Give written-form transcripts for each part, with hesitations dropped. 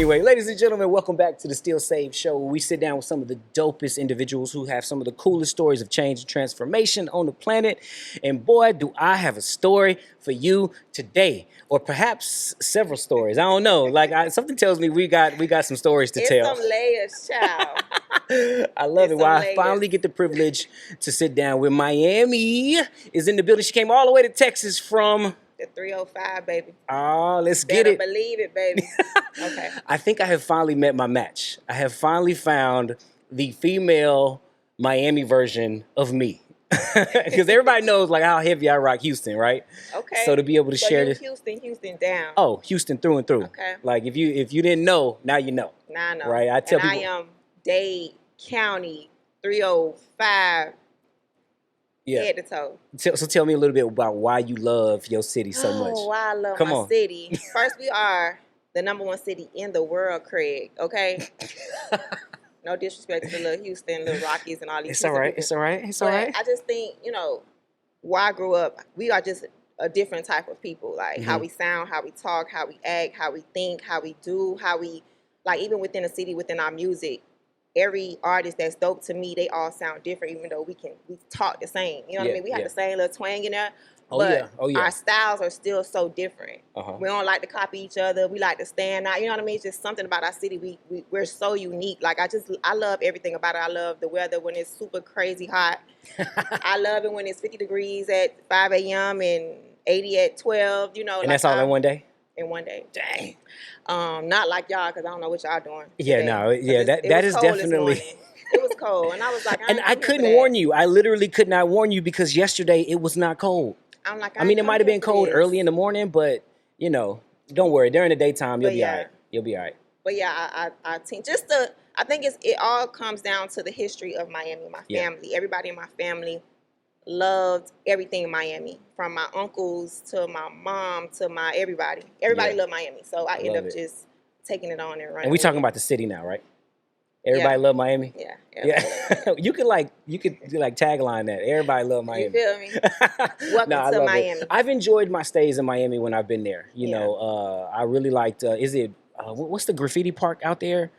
Anyway, ladies and gentlemen, welcome back to the Still Saved Show, where we sit down with some of the dopest individuals who have some of the coolest stories of change and transformation on the planet. And boy, do I have a story for you today, or perhaps several stories. I don't know. Something tells me we got some stories to tell. It's some layers, child. I love it. While I layers. finally get the privilege to sit down with Myammee is in the building. She came all the way to Texas from the 305, baby. Oh, let's get it. Believe it, baby. Okay. I think I have finally met my match. I have finally found the female Myammee version of me. Because everybody knows like how heavy I rock Houston, right? Okay. So to be able to share this. Houston down. Oh, Houston through and through. Okay. Like if you didn't know, now you know. Now I know. Right? I tell people. I am Dade County 305. Yeah. Head to toe. So tell me a little bit about why you love your city so much. Oh, why I love Come my on. city. First, we are the #1 city in the world, Craig. Okay. No disrespect to little Houston, little Rockies, and all these. It's all right. It's all right. It's all right. I just think where I grew up, we are just a different type of people. Like how we sound, how we talk, how we act, how we think, how we do, how we even within the city, within our music. Every artist that's dope to me, they all sound different, even though we talk the same. You know what I mean? We have the same little twang in there, but our styles are still so different. We don't like to copy each other. We like to stand out. You know what I mean? It's just something about our city. We're so unique. Like I love everything about it. I love the weather when it's super crazy hot. I love it when it's 50 degrees at 5 a.m. and 80 at 12. And that's all in one day? In one day. Dang. Not like y'all, because I don't know what y'all doing. Yeah, today. No, yeah, that is definitely. It was cold, and I was like, I couldn't warn you. I literally could not warn you because yesterday it was not cold. I'm like, I mean, it might have been cold early in the morning, but don't worry. During the daytime, you'll be all right. You'll be all right. But yeah, I think I think it all comes down to the history of Myammee, my family. Everybody in my family loved everything in Myammee, from my uncles to my mom to my everybody. Everybody loved Myammee, so I end up just taking it on and running. And we talking about the city now, right? Everybody love Myammee. Yeah. You could tagline that. Everybody love Myammee. You feel me? Welcome to Miami. I've enjoyed my stays in Miami when I've been there. You know, I really liked. What's the graffiti park out there?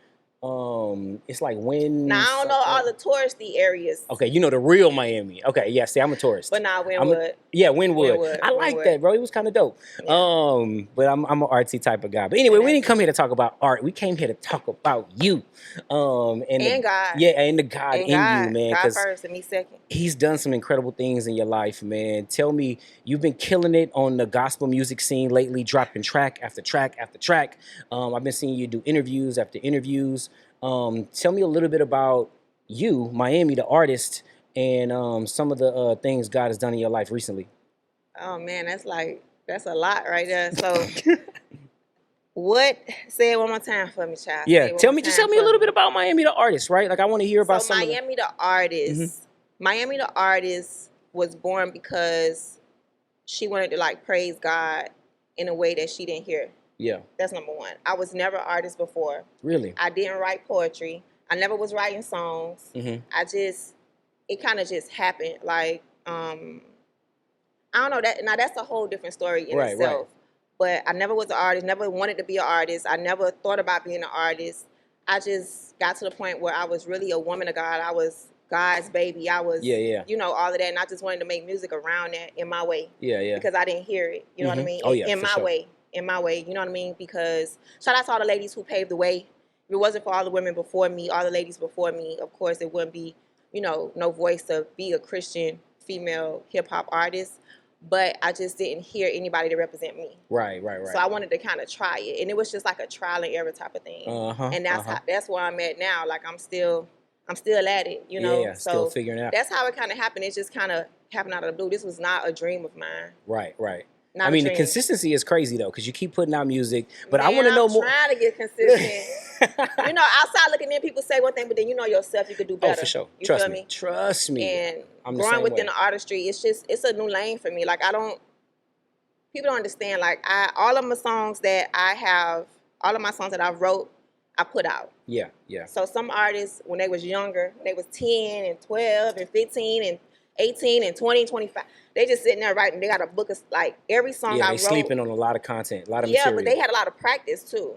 It's like Wynn. Now I don't know all the touristy areas. Okay, you know the real Miami. Okay, yeah. See, I'm a tourist. But now Wynwood. Wynwood. I like that, bro. It was kind of dope. Yeah. But I'm an artsy type of guy. But anyway, we didn't come here to talk about art. We came here to talk about you. And God. Yeah, and the God in you, man. God first and me second. He's done some incredible things in your life, man. Tell me, you've been killing it on the gospel music scene lately, dropping track after track after track. I've been seeing you do interviews after interviews. Tell me a little bit about you, Myammee, the artist, and some of the things God has done in your life recently. Oh man, that's a lot right there. So, say it one more time for me, child. Yeah, tell me a little bit about Myammee, the artist, right? Like I want to hear about some. Myammee, the artist. Myammee, the artist, was born because she wanted to praise God in a way that she didn't hear. Yeah. That's number one. I was never an artist before. Really? I didn't write poetry. I never was writing songs. It kind of just happened. I don't know that. Now that's a whole different story in itself. Right. But I never was an artist, never wanted to be an artist. I never thought about being an artist. I just got to the point where I was really a woman of God. I was God's baby. I was, all of that. And I just wanted to make music around that in my way. Yeah. Because I didn't hear it. You know what I mean? Oh, yeah, in my way. In my way, you know what I mean? Because shout out to all the ladies who paved the way. If it wasn't for all the women before me, all the ladies before me, of course, it wouldn't be, no voice to be a Christian female hip hop artist. But I just didn't hear anybody to represent me. Right. So I wanted to kind of try it, and it was just like a trial and error type of thing. And that's where I'm at now. Like I'm still at it, Yeah, so still figuring it out. That's how it kind of happened. It just kind of happened out of the blue. This was not a dream of mine. Right. I mean, the consistency is crazy, though, because you keep putting out music. But I want to know more. I'm trying to get consistent. Outside looking in, people say one thing, but then you know yourself, you could do better. Oh, for sure. You Trust feel me. Trust me. And growing within the artistry, it's a new lane for me. People don't understand. All of my songs that I wrote, I put out. Yeah. So some artists, when they was younger, when they was 10 and 12 and 15 and 18 and 20 and 25, they just sitting there writing. They got a book of every song I wrote. Yeah, they sleeping on a lot of content, a lot of material. Yeah, but they had a lot of practice too.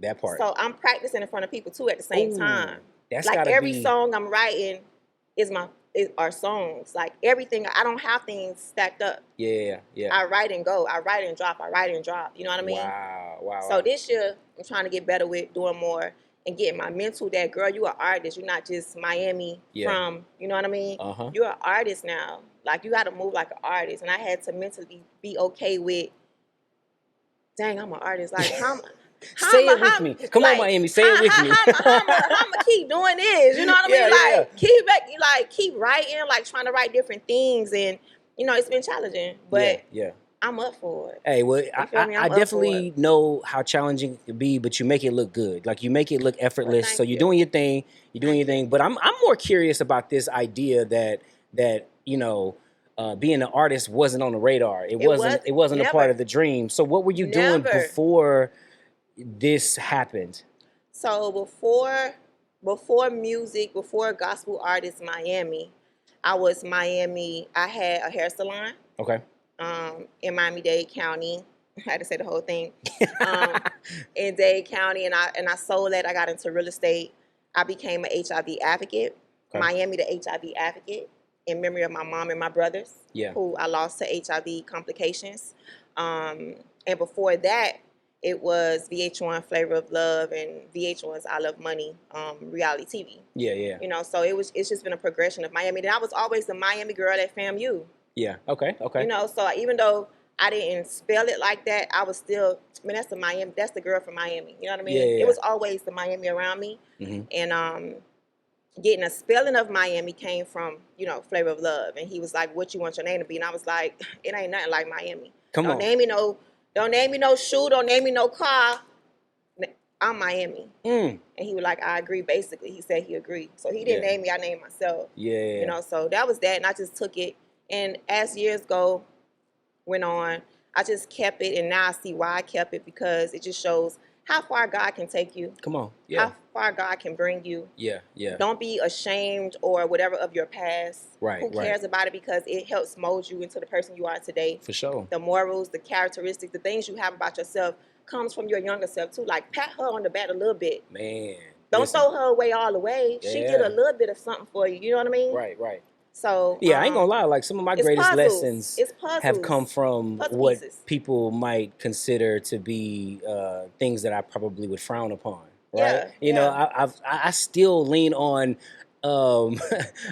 That part. So I'm practicing in front of people too at the same Ooh, time. that's Like gotta every be. song I'm writing are songs. Like everything, I don't have things stacked up. Yeah, yeah. I write and go. I write and drop. I write and drop. You know what I mean? Wow, wow, So wow. this year, I'm trying to get better with doing more and getting my mental that, girl, you are an artist. You're not just Myammee Yeah. from, you know what I mean? Uh-huh. You're an artist now. Like, you got to move like an artist. And I had to mentally be okay with, dang, I'm an artist. Like, Say it with me. Come on, Myammee. Say it with me. how I'ma keep doing this? You know what I mean? Yeah, yeah, Like, keep writing, like trying to write different things. And, you know, it's been challenging, but yeah. I'm up for it. Hey, well, You feel me? I I'm up for definitely know how challenging it can be, but you make it look good. Like you make it look effortless. thank So you're you. doing your thing. You're doing Thank your thing. But I'm more curious about this idea that you know, being an artist wasn't on the radar. It wasn't a part never. of the dream. So what were you doing Never. before this happened? So before music, before gospel artist Myammee, I was Myammee. I had a hair salon Okay. in Miami-Dade County. I had to say the whole thing. In Dade County, and I sold that. I got into real estate. I became an HIV advocate. Okay. Myammee, the HIV advocate, in memory of my mom and my brothers, Yeah. who I lost to HIV complications. And before that, it was VH1 Flavor of Love and VH1's I Love Money, reality TV. Yeah, yeah. You know, so it's just been a progression of Myammee. And I was always the Myammee girl at FAMU. Yeah. Okay. Okay. You know, so even though I didn't spell it like that, I was still, I mean, that's the Myammee, that's the girl from Myammee. You know what I mean? Yeah, yeah. It was always the Myammee around me. Mm-hmm. And getting a spelling of Myammee came from, you know, Flavor of Love. And he was like, what you want your name to be? And I was like, it ain't nothing like Myammee. Come on. Don't name me no shoe, don't name me no car. I'm Myammee. Mm. And he was like, I agree, basically. He said he agreed. So he didn't name me, I named myself. Yeah. You know, so that was that. And I just took it. And as years went on, I just kept it. And now I see why I kept it, because it just shows how far God can take you. Come on. Yeah. How far God can bring you. Yeah. Yeah. Don't be ashamed or whatever of your past. Right. Who cares about it? Because it helps mold you into the person you are today. For sure. The morals, the characteristics, the things you have about yourself comes from your younger self too. Like, pat her on the back a little bit. Man. Don't throw her away all the way. Yeah. She did a little bit of something for you. You know what I mean? Right. Right. So yeah, I ain't gonna lie. Like some of my greatest lessons have come from what people might consider to be things that I probably would frown upon. Right? Yeah, you know, I still lean on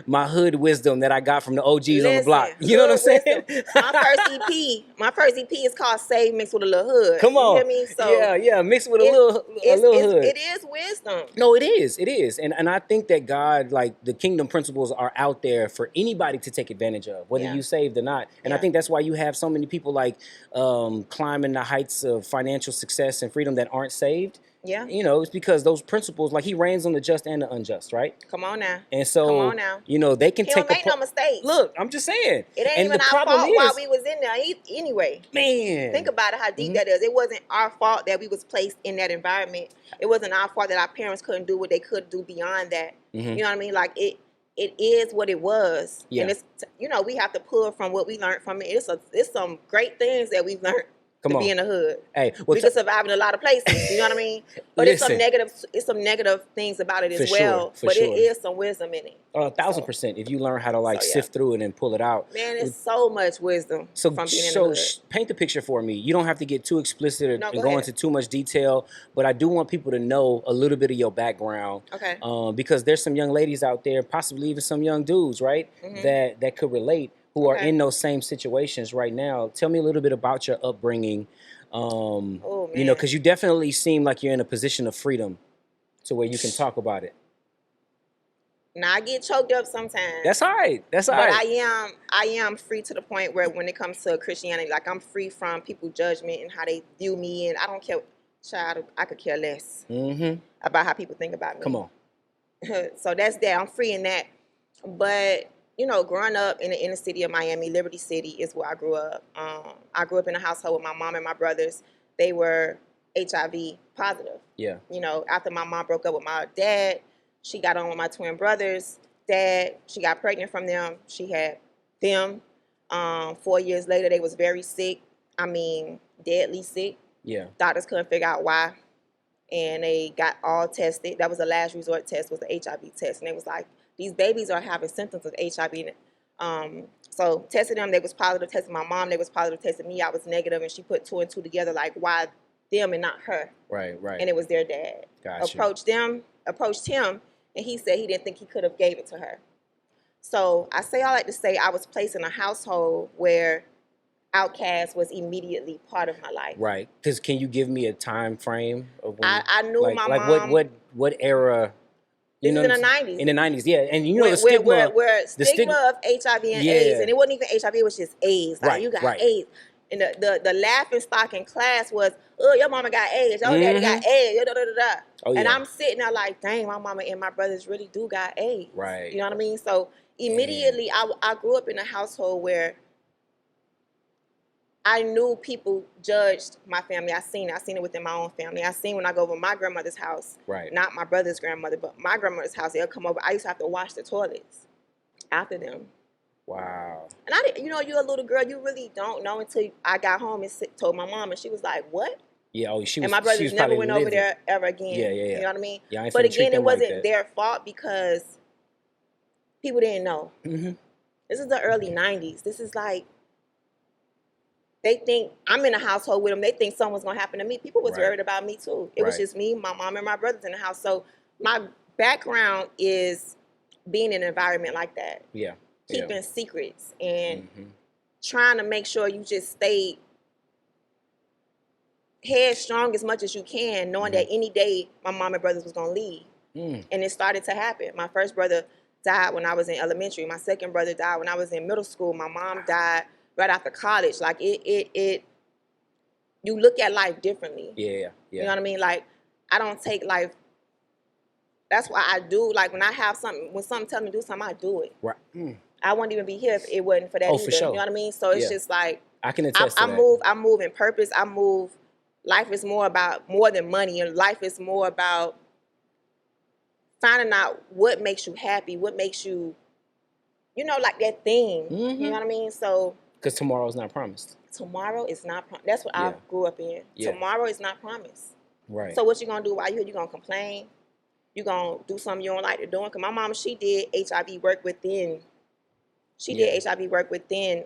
my hood wisdom that I got from the OGs on the block. You know what I'm saying? My first EP is called "Save" mixed with a little hood. Come on, you hear me? So yeah, mixed with a little hood. It is wisdom. No, it is, and I think that God, like the kingdom principles, are out there for anybody to take advantage of, whether you saved or not. And I think that's why you have so many people like climbing the heights of financial success and freedom that aren't saved. Yeah. You know, it's because those principles, like he reigns on the just and the unjust, right? Come on now. And so, you know, they can he take don't make no mistakes. Look, I'm just saying. It ain't even our fault while we was in there anyway. Man. Think about it, how deep that is. It wasn't our fault that we was placed in that environment. It wasn't our fault that our parents couldn't do what they could do beyond that. You know what I mean? Like, it is what it was. Yeah. And it's, you know, we have to pull from what we learned from it. It's some great things that we've learned. Be in the hood. Hey, we can survive in a lot of places. You know what I mean? But it's some negative things about it as well. But it is some wisdom in it. 1,000%. If you learn how to sift through it and pull it out. Man, it's so much wisdom from being in the hood. Paint the picture for me. You don't have to get too explicit and go into too much detail, but I do want people to know a little bit of your background. Okay. Because there's some young ladies out there, possibly even some young dudes, right? That could relate, who are in those same situations right now. Tell me a little bit about your upbringing. You know, because you definitely seem like you're in a position of freedom to where you can talk about it. Now, I get choked up sometimes. That's all right. That's all right. But I am free to the point where when it comes to Christianity, like, I'm free from people's judgment and how they view me, and I don't care. Child, I could care less about how people think about me. Come on. So that's that. I'm free in that. But, you know, growing up in the inner city of Miami, Liberty City is where I grew up. I grew up in a household with my mom and my brothers. They were HIV positive. Yeah. You know, after my mom broke up with my dad, she got on with my twin brothers' dad. She got pregnant from them. She had them. 4 years later, they was very sick. I mean, deadly sick. Yeah. Doctors couldn't figure out why. and they got all tested. That was the last resort test, was the HIV test, and they was like, these babies are having symptoms of HIV. So tested them, they was positive. Tested my mom, they was positive. Tested me, I was negative, and she put two and two together, like, why them and not her? Right. And it was their dad. Gotcha. Approached him, and he said he didn't think he could have gave it to her. So I say all that to say I was placed in a household where Outcast was immediately part of my life. Right. Because can you give me a time frame of when I knew like, my like mom. what era? This You is know, in the 90s. In the 90s, yeah. And you know where, the stigma. where the stigma of HIV and Yeah. AIDS, and it wasn't even HIV, it was just AIDS. Like, Right, you got right. AIDS. And the laughing stock in class was, oh, your mama got AIDS, your daddy got AIDS, da, da, da, da. Oh, And yeah. I'm sitting there like, dang, my mama and my brothers really do got AIDS. Right. You know what I mean? So immediately I grew up in a household where I knew people judged my family. I seen it within my own family. I seen when I go over my grandmother's house, Right. not my brother's grandmother, but my grandmother's house. They'll come over. I used to have to wash the toilets after them. Wow. And I didn't, you're a little girl, you really don't know until I got home and told my mom, and she was like, "What?" Yeah. Oh, she was. And my brothers never went over there ever again. Yeah. You know what I mean? Yeah. But again, it wasn't their fault because people didn't know. Mm-hmm. This is the early '90s. This is like, they think I'm in a household with them. They think something's gonna happen to me. People was worried about me too. It was just me, my mom, and my brothers in the house. So my background is being in an environment like that. Yeah. Keeping secrets and trying to make sure you just stay headstrong as much as you can, knowing that any day my mom and brothers was gonna leave. And it started to happen. My first brother died when I was in elementary. My second brother died when I was in middle school. My mom died right after college. Like it you look at life differently. Yeah. You know what I mean? Like, I don't take life. That's why I do, like, when I have something, when something tells me to do something, I do it. Right. I wouldn't even be here if it wasn't for that either. For sure. You know what I mean? So it's just like, I can attest to that. I move in purpose. I move. Life is more than money, and life is more about finding out what makes you happy, what makes you, like that thing. You know what I mean? So, because tomorrow is not promised. Tomorrow is not promised. That's what I grew up in. Yeah. Tomorrow is not promised. Right. So what you gonna do while you're here? You gonna complain? You gonna do something you don't like to do? Because my mom, she did HIV work within. She did HIV work within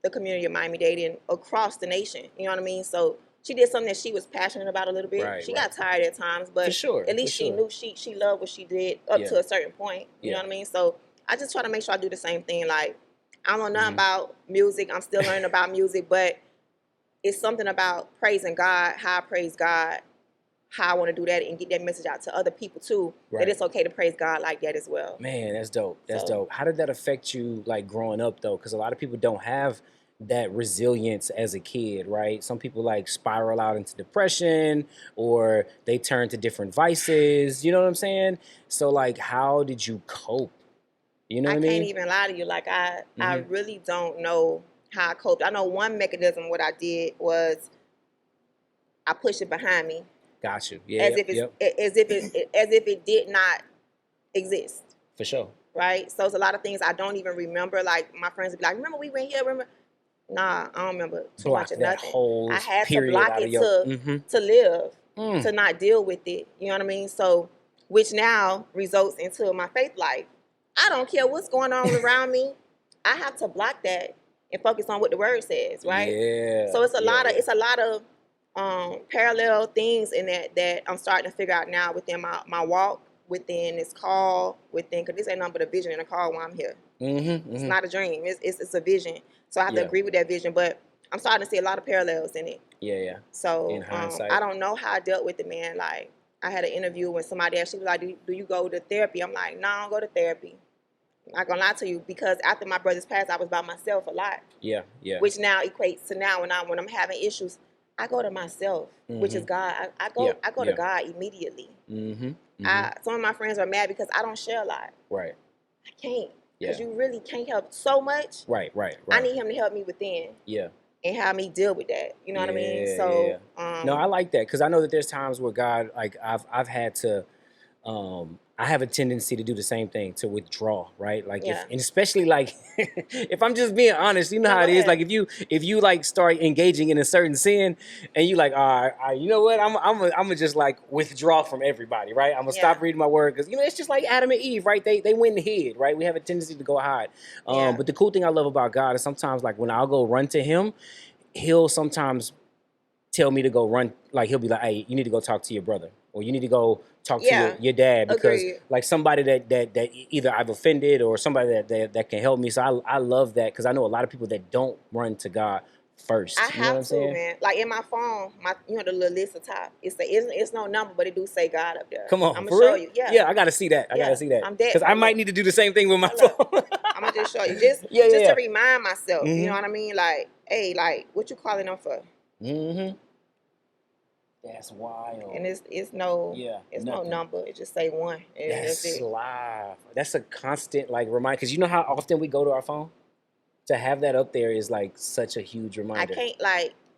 the community of Miami-Dade and across the nation. You know what I mean? So she did something that she was passionate about a little bit. Right, she got tired at times, but at least she knew she loved what she did up to a certain point. You know what I mean? So I just try to make sure I do the same thing. Like, I don't know nothing about music. I'm still learning about music, but it's something about praising God, how I praise God, how I want to do that and get that message out to other people too, that it's okay to praise God like that as well. Man, that's dope. That's dope. How did that affect you, like, growing up, though? Because a lot of people don't have that resilience as a kid, right? Some people, like, spiral out into depression, or they turn to different vices. You know what I'm saying? So, like, how did you cope? You know what I mean? I can't even lie to you. Like, I really don't know how I coped. I know one mechanism what I did was I pushed it behind me. Got you. Yeah. As if it did not exist. For sure. Right? So it's a lot of things I don't even remember. Like, my friends would be like, remember we went here? Remember? Nah, I don't remember too much of nothing. I had to block it to live, to not deal with it. You know what I mean? So, which now results into my faith life. I don't care what's going on around me. I have to block that and focus on what the word says, right? Yeah. So it's a lot of parallel things in that I'm starting to figure out now within my walk, within this call, because this ain't nothing but a vision and a call while I'm here. It's not a dream. It's a vision. So I have to agree with that vision, but I'm starting to see a lot of parallels in it. Yeah. So in hindsight, I don't know how I dealt with it, man. Like, I had an interview when somebody asked, she was like, do you go to therapy? I'm like, no, I don't go to therapy. I'm not gonna lie to you, because after my brother's passed, I was by myself a lot. Yeah. Which now equates to now when I'm having issues, I go to myself, which is God. I go to God immediately. Some of my friends are mad because I don't share a lot. Right. I can't. Because you really can't help so much. Right. I need him to help me within. Yeah. And have me deal with that. You know what I mean? So no, I like that, because I know that there's times where God, like, I've had to I have a tendency to do the same thing, to withdraw, right? Like Yeah. and especially like if I'm just being honest, you know Yeah, how it go is. ahead. Like if you like start engaging in a certain sin, and you like, all right, you know what? I'm gonna just like withdraw from everybody, right? I'm gonna Yeah. stop reading my word because it's just like Adam and Eve, right? They went and hid, right? We have a tendency to go hide. Yeah. But the cool thing I love about God is sometimes like when I'll go run to Him, He'll sometimes tell me to go run. Like he'll be like, hey, you need to go talk to your brother, or you need to go talk to Yeah. your dad, because Agreed. like somebody that either I've offended or somebody that can help me. So I love that, because I know a lot of people that don't run to God first. I You know what I'm have to, saying? man. Like in my phone, the little list at the top. It's no number, but it do say God up there. Come on, I'm gonna for show real? you. Yeah. Yeah, I gotta see that. I Yeah. gotta see that, I'm dead. because I Like, might look. need to do the same thing with my Hold up. phone. I'm gonna just show you. Just Yeah, just yeah. to remind myself. You know Mhm. what I mean? Like, hey, like what you calling them for? Mm-hmm. That's wild. And it's no no nothing. number. It just say one. And that's That's it. live. That's a constant like reminder, because you know how often we go to our phone. To have that up there is like such a huge I reminder. can't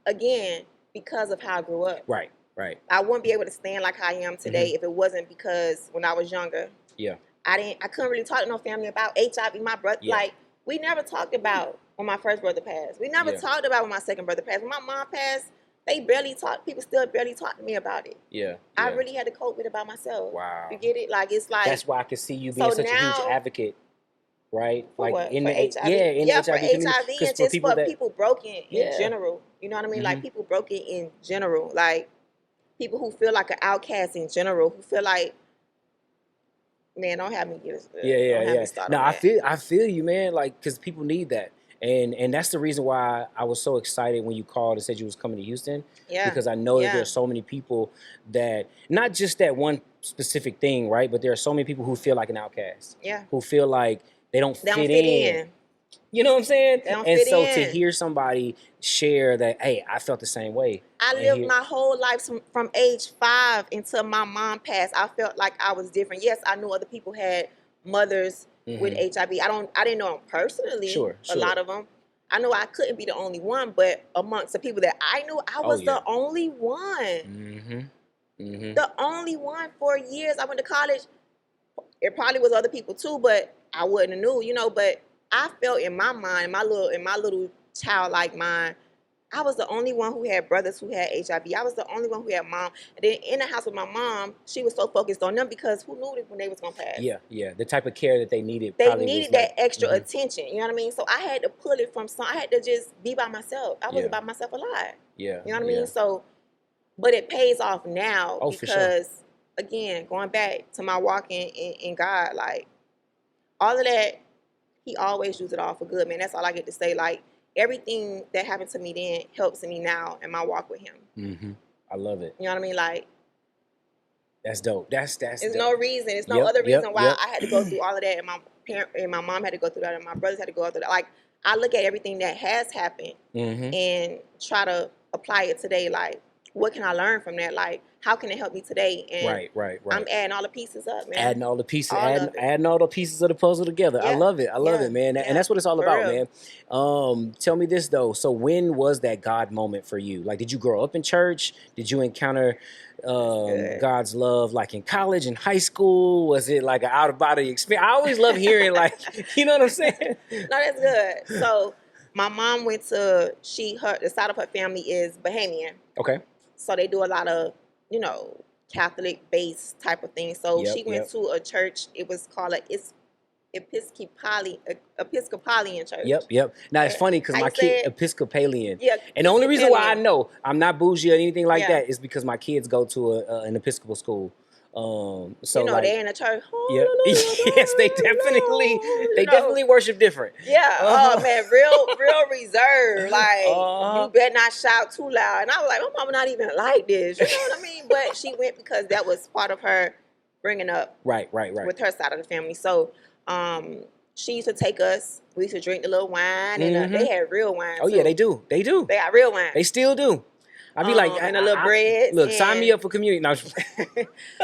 again, because of how I grew up. Right, right. I wouldn't be able to stand like I am today if it wasn't because when I was younger, Yeah, I couldn't really talk to no family about HIV. My brother, Yeah. like, we never talked about when my first brother passed. We never Yeah. talked about when my second brother passed. When my mom passed, they barely talk. People still barely talk to me about it. yeah. I really had to cope with it by myself. Wow. You get it? Like, it's like, That's why I can see you being so such a huge now, advocate, right? for Like what? in For the HIV? in the Yeah, for HIV community, HIV because and for just people for that people broken in Yeah. general. You know what I mean? Like, Mhm. people broken in general. Like, people who feel like an outcast in general, who feel like, man, don't have me don't have me start No, on that. I feel you, man. Like, because people need that, and that's the reason why I was so excited when you called and said you was coming to Houston, Yeah. because I know that Yeah. there's so many people that not just that one specific thing, right? But there are so many people who feel like an outcast, Yeah. who feel like they don't They don't fit fit in. in. You know what I'm saying? They don't And fit so to in. hear somebody share that, hey, I felt the same way. I and lived hear- my whole life from age 5 until my mom passed. I felt like I was different. Yes, I knew other people had mothers with Mhm. HIV. I didn't know them personally. Sure, A lot sure. of them. I know I couldn't be the only one, but amongst the people that I knew, I Oh, was yeah. the only one. Mm-hmm. Mm-hmm. The only one for years. I went to college. It probably was other people too, but I wouldn't have knew, But I felt in my mind, in my little childlike mind, I was the only one who had brothers who had HIV. I was the only one who had mom. And then in the house with my mom, she was so focused on them because who knew when they was gonna pass? Yeah, yeah. The type of care that they needed They probably needed was like that extra mhm. attention. You know what I mean? So I had to pull it from some. I had to just be by myself. I wasn't Yeah. by myself a lot. Yeah. You know what I yeah. mean? So, but it pays off now Oh, for sure. because again, going back to my walk in God, like all of that, He always used it all for good, man. That's all I get to say. Like, everything that happened to me then helps me now in my walk with Him. Mm-hmm. I love it. You know what I mean? Like, That's dope. That's there's dope. no reason. There's no Yep, other reason yep, why yep. I had to go through all of that, and my mom had to go through that, and my brothers had to go through that. Like, I look at everything that has happened Mm-hmm. and try to apply it today. Like, what can I learn from that? Like, how can it help me today? And Right. I'm adding all the pieces up, man. Adding all the pieces, All of it. adding all the pieces of the puzzle together. I Yeah, love it. I love yeah, it, man. yeah, And that's what it's all for about, real. man. Tell me this though. So when was that God moment for you? Like, did you grow up in church? Did you encounter good. God's love like in college and high school? Was it like an out of body experience? I always love hearing like, you know what I'm saying? No, that's good. So my mom went to the side of her family is Bahamian. Okay. So they do a lot of, Catholic based type of thing. So Yep, she went yep. to a church. It was called Episcopalian church. Yep. Now it's funny because How my you say kid it? Episcopalian. Yeah, And the only reason why I Episcopalian. know I'm not bougie or anything like Yeah. that is because my kids go to an Episcopal school. So like, they in the church. yeah, yes, they definitely worship different. Yeah. Oh man, real reserved. Like, Uh-huh. you better not shout too loud. And I was like, my mama not even like this. You know what I mean? But she went because that was part of her bringing up Right. with her side of the family. So, she used to take us. We used to drink the little wine, and they had real wine. Oh too. yeah, they do. They got real wine. They still do. I'd be like, and a little bread. look, sign me up for community. No,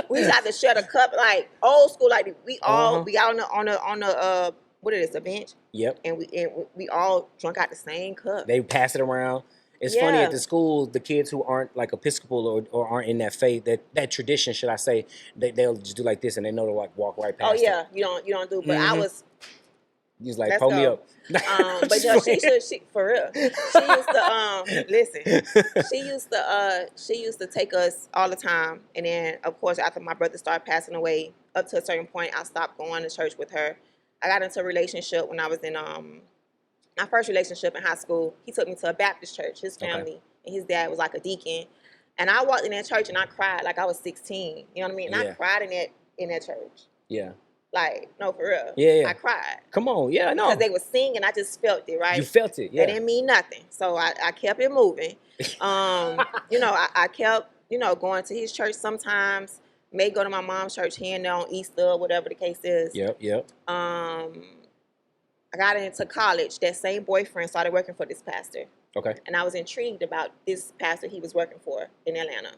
We used to have to share the cup, like old school. Like we Uh-huh. got on the what it is, a bench, Yep. and we all drunk out the same cup. They pass it around. It's funny at Yeah. the school, the kids who aren't like Episcopal or aren't in that faith, that tradition, should I say, they'll just do like this and they know to like walk right Oh past it. yeah, you don't do. But I was. He's like, Let's pull me go. up. But no, she for real. She used to listen. She used to take us all the time, and then of course after my brother started passing away, up to a certain point, I stopped going to church with her. I got into a relationship when I was in my first relationship in high school. He took me to a Baptist church. His family and his dad was like a deacon, and I walked in that church and I cried like I was 16. You know what I mean? And I cried in that church. Yeah. Like, no, for real. Yeah. I cried. Come on. Yeah, no. Because they were singing, I just felt it, right? You felt it, yeah. It didn't mean nothing. So I kept it moving. I kept, going to his church sometimes. May go to my mom's church here and there on Easter or whatever the case is. Yep. I got into college. That same boyfriend started working for this pastor. Okay. And I was intrigued about this pastor he was working for in Atlanta.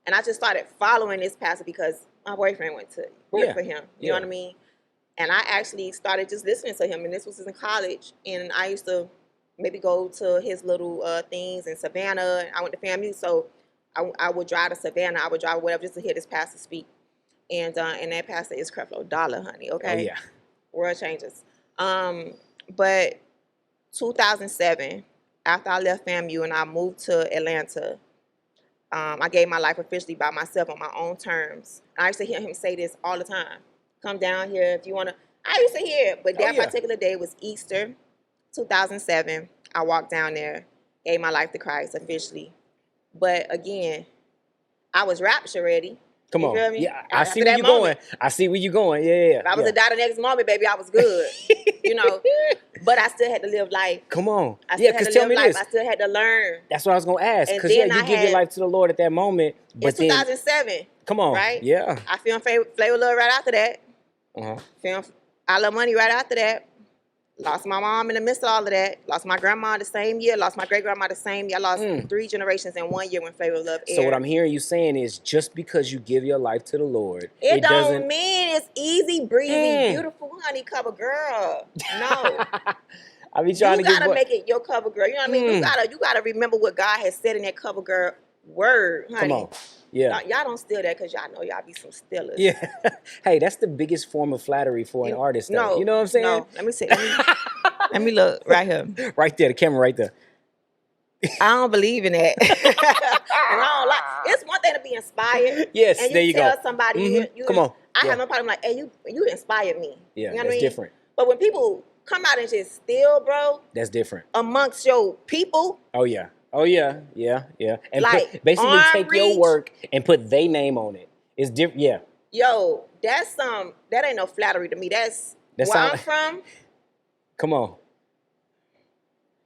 And I just started following this pastor because my boyfriend went to work for him. You know what I mean? And I actually started just listening to him. And this was in college. And I used to maybe go to his little things in Savannah. I went to FAMU, so I would drive to Savannah. I would drive whatever just to hear this pastor speak. And that pastor is Creflo Dollar, honey, okay? Oh, yeah. World changes. But 2007, after I left FAMU and I moved to Atlanta, I gave my life officially by myself on my own terms. I used to hear him say this all the time. Come down here if you want to. I used to hear it, but that particular day was Easter, 2007. I walked down there, gave my life to Christ officially. But again, I was rapture ready. Come on. You feel me? Yeah, I see where you're going. I see where you're going. Yeah. If I was to die the next moment, baby, I was good. But I still had to live life. Come on. Because tell me this. I still had to learn. That's what I was going to ask. Because you give your life to the Lord at that moment. But in 2007. Come on. Right? Yeah. I filmed Flavor Love right after that. Filmed I Love Money right after that. Lost my mom in the midst of all of that. Lost my grandma the same year. Lost my great-grandma the same year. I lost 3 generations in 1 year when Flavor Love aired. So what I'm hearing you saying is just because you give your life to the Lord, it don't mean it's easy, breezy, beautiful, honey cover girl. No. I be trying you to gotta make it your cover girl. You know what I mean? You gotta remember what God has said in that cover girl word, honey. Come on. Yeah. Y'all don't steal that because y'all know y'all be some stealers. Yeah. Hey, that's the biggest form of flattery for an artist, though. No, you know what I'm saying? No. Let me see. Let me look right here. Right there, the camera right there. I don't believe in that. And I don't like. It's one thing to be inspired. Yes, and there you go. tell somebody, Come on. I have no problem. Like, hey, you inspired me. Yeah, you know that's what I mean? different. But when people come out and just steal, bro, that's different. Amongst your people. Oh yeah. And like, basically take your work and put their name on it. It's different. Yeah. Yo, that's that ain't no flattery to me. That's where I'm from. Come on.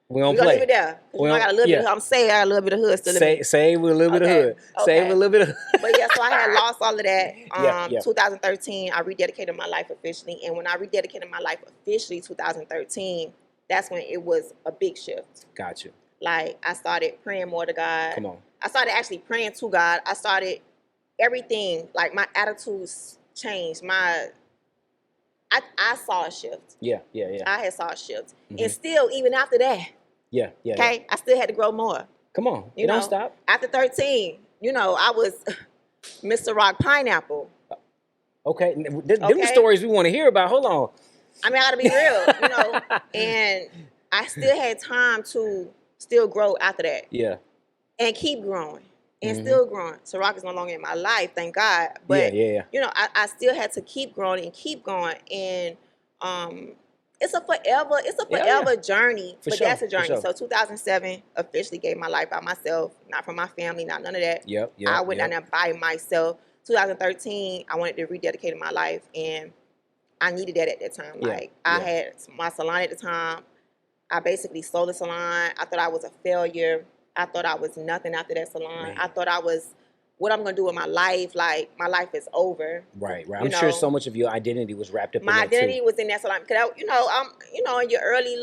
We don't play. Leave it there. I got a little bit. I'm saying I got a little bit of hood still. Say with a little bit of hood. Say with a little bit of. But yeah, so I had lost all of that. 2013, I rededicated my life officially, and when I rededicated my life officially, 2013, that's when it was a big shift. Got you. Like I started praying more to God. Come on. I started actually praying to God. I started everything. Like my attitudes changed. I saw a shift. Yeah. I had saw a shift, and still even after that. Yeah. Okay, I still had to grow more. Come on, you don't stop. After 13, I was Mr. Rock Pineapple. Okay, them the stories we want to hear about. Hold on. I mean, I gotta be real, and I still had time to still grow after that. Yeah. And keep growing. And still growing. So Rock is no longer in my life, thank God. But I still had to keep growing and keep going. And it's a forever journey. But that's a journey. Sure. So 2007 officially gave my life by myself, not from my family, not none of that. Yep. I went down there by myself. 2013, I wanted to rededicate my life, and I needed that at that time. Like I had my salon at the time. I basically sold the salon. I thought I was a failure. I thought I was nothing after that salon. I thought I was, what I'm going to do with my life? Like, my life is over. Right. I'm sure so much of your identity was wrapped up in that, my identity was in that salon. Because, I'm, in your early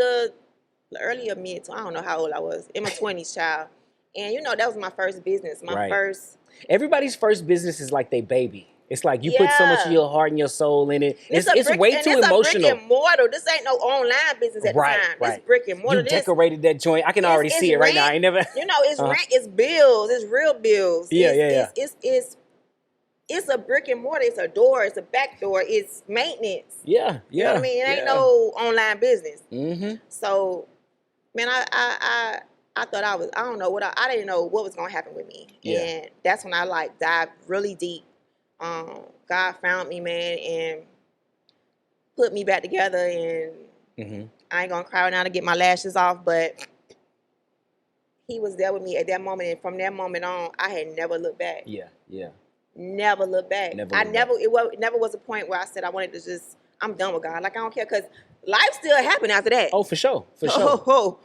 or mid, I don't know how old I was, in my 20s, child. And, that was my first business. My first. Everybody's first business is like their baby. It's like you put so much of Yeah. your heart and your soul in it. This It's way too a brick emotional. and mortar. This ain't no online business at the Right, time. This right. brick and mortar. You decorated that joint. I can already see it right now. Rent. I ain't never. You know, it's rent. It's bills. It's real bills. Yeah, yeah. It's a brick and mortar. It's a door. It's a back door. It's maintenance. Yeah, You know what I mean? It ain't no online business. Mm-hmm. So, man, I thought I don't know I didn't know what was gonna happen with me, and that's when I like dived really deep. God found me, man, and put me back together. And I ain't gonna cry now to get my lashes off, but He was there with me at that moment, and from that moment on, I had never looked back. Yeah, yeah. Never looked back. It never was a point where I said I wanted to just, I'm done with God. Like, I don't care, because life still happened after that. Oh, for sure. For sure.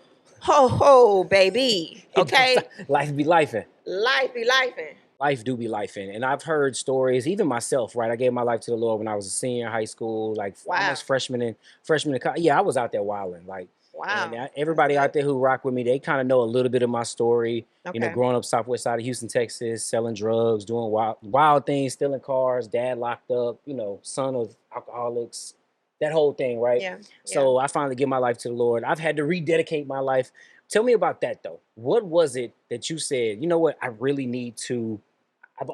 Ho, baby. Okay? Life be lifing. Life be lifing. Life do be lifing. And I've heard stories, even myself, right? I gave my life to the Lord when I was a senior in high school, like almost freshman in college. Yeah, I was out there wilding. Like, wow. And everybody out there who rock with me, they kind of know a little bit of my story. Okay. You know, growing up southwest side of Houston, Texas, selling drugs, doing wild things, stealing cars, dad locked up, you know, son of alcoholics, that whole thing, right? Yeah. So I finally give my life to the Lord. I've had to rededicate my life. Tell me about that, though. What was it that you said, you know what, I really need to,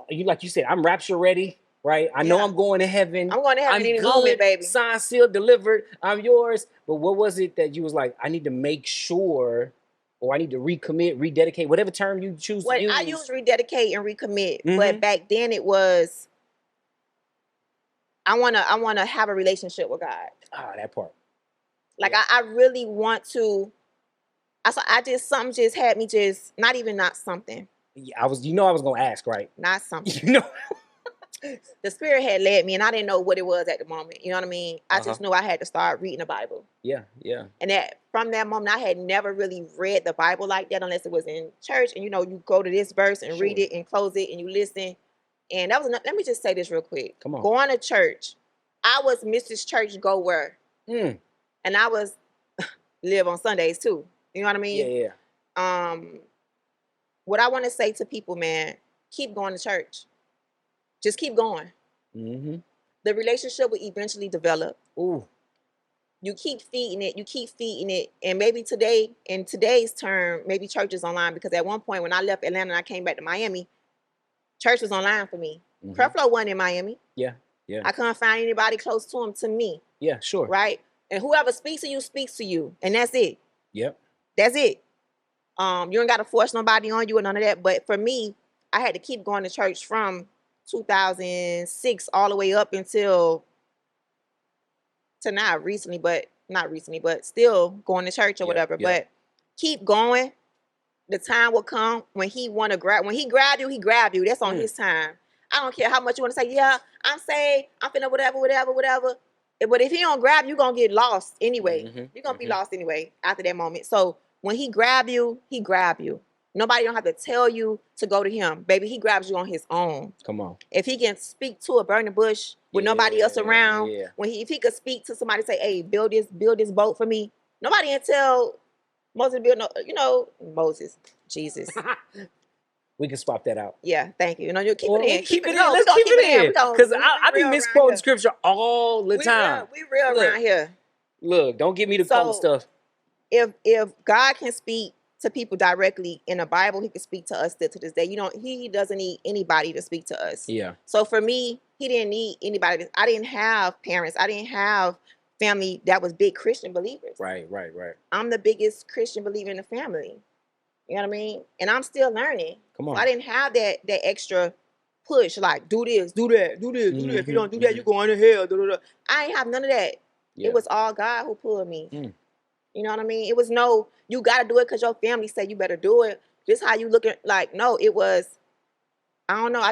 like you said, I'm rapture ready. Right, I know I'm going to heaven. I'm going to heaven any good, moment, baby. Signed, sealed, delivered. I'm yours. But what was it that you was like? I need to make sure, or I need to recommit, rededicate, whatever term you choose to use. I use rededicate and recommit, but back then it was, I wanna have a relationship with God. Ah, that part. Like I really want to. Something just had me just not something. Yeah, I was gonna ask, right? Not something. You know. The Spirit had led me, and I didn't know what it was at the moment. You know what I mean? I just knew I had to start reading the Bible. Yeah, yeah. And from that moment, I had never really read the Bible like that unless it was in church. And, you know, you go to this verse and read it and close it and you listen. And that was enough. Let me just say this real quick. Come on. Going to church, I was Mrs. Church Goer. And I was live on Sundays too. You know what I mean? Yeah, yeah. What I want to say to people, man, keep going to church. Just keep going. The relationship will eventually develop. Ooh. You keep feeding it. And maybe today, in today's term, maybe church is online, because at one point when I left Atlanta and I came back to Miami, church was online for me. Creflo wasn't in Miami. Yeah, yeah. I couldn't find anybody close to him to me. Yeah, sure. Right? And whoever speaks to you. And that's it. Yep. That's it. You ain't got to force nobody on you or none of that. But for me, I had to keep going to church from 2006 all the way up until to now, not recently, but still going to church or whatever. But keep going. The time will come when he grab you, he grab you. That's on his time. I don't care how much you want to say, yeah, I'm saved, I'm finna whatever. But if he don't grab you, you're gonna get lost anyway. You're gonna be lost anyway after that moment. So when he grab you, he grab you. Nobody don't have to tell you to go to him. Baby, he grabs you on his own. Come on. If he can speak to a burning bush with nobody else around, if he could speak to somebody, say, hey, build this boat for me. Nobody can tell Moses build Moses, Jesus. We can swap that out. Yeah, thank you. You know, you keep it in. Keep it in. Let's keep it in. Because I be misquoting scripture all the time. We real around here. Look, don't get me to quote stuff. If God can speak to people directly in the Bible, he can speak to us still to this day. He doesn't need anybody to speak to us. Yeah. So for me, he didn't need anybody. I didn't have parents. I didn't have family that was big Christian believers. Right. I'm the biggest Christian believer in the family. You know what I mean? And I'm still learning. Come on. So I didn't have that extra push, like do this, do that, do this, do that. If you don't do that, you're going to hell. I ain't have none of that. Yeah. It was all God who pulled me. You know what I mean? It was no, you got to do it because your family said you better do it. Just how you looking, like, no, it was, I don't know. I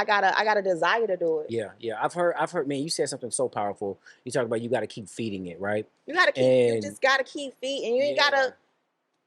got a desire to do it. Yeah. I've heard, man, you said something so powerful. You talk about you got to keep feeding it, right? You just got to keep feeding. You ain't got to.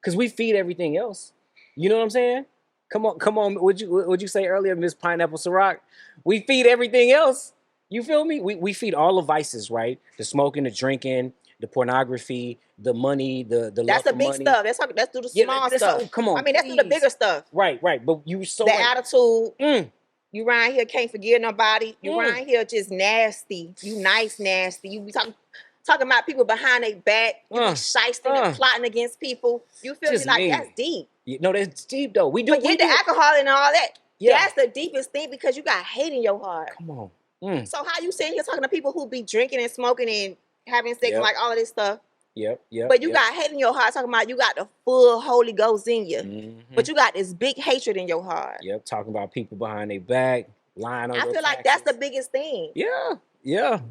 Because we feed everything else. You know what I'm saying? Come on. Would you say earlier, Miss Pineapple Ciroc? We feed everything else. You feel me? We feed all the vices, right? The smoking, the drinking, the pornography, the money, the love for money. That's the big stuff. That's through the small stuff. Come on. I mean, that's through the bigger stuff. Right. But you so the attitude. You around here can't forgive nobody. You around here just nasty. You nice nasty. You be talking about people behind their back. You be shysting and plotting against people. You feel me? Like, that's deep. No, that's deep though. We do. Forget the alcohol and all that. Yeah. That's the deepest thing because you got hate in your heart. Come on. So how you sitting here talking to people who be drinking and smoking and having sex and like all of this stuff? Yep. But you got hate in your heart, talking about you got the full Holy Ghost in you. But you got this big hatred in your heart. Yep, talking about people behind their back, lying on your I feel like that's the biggest thing. Yeah.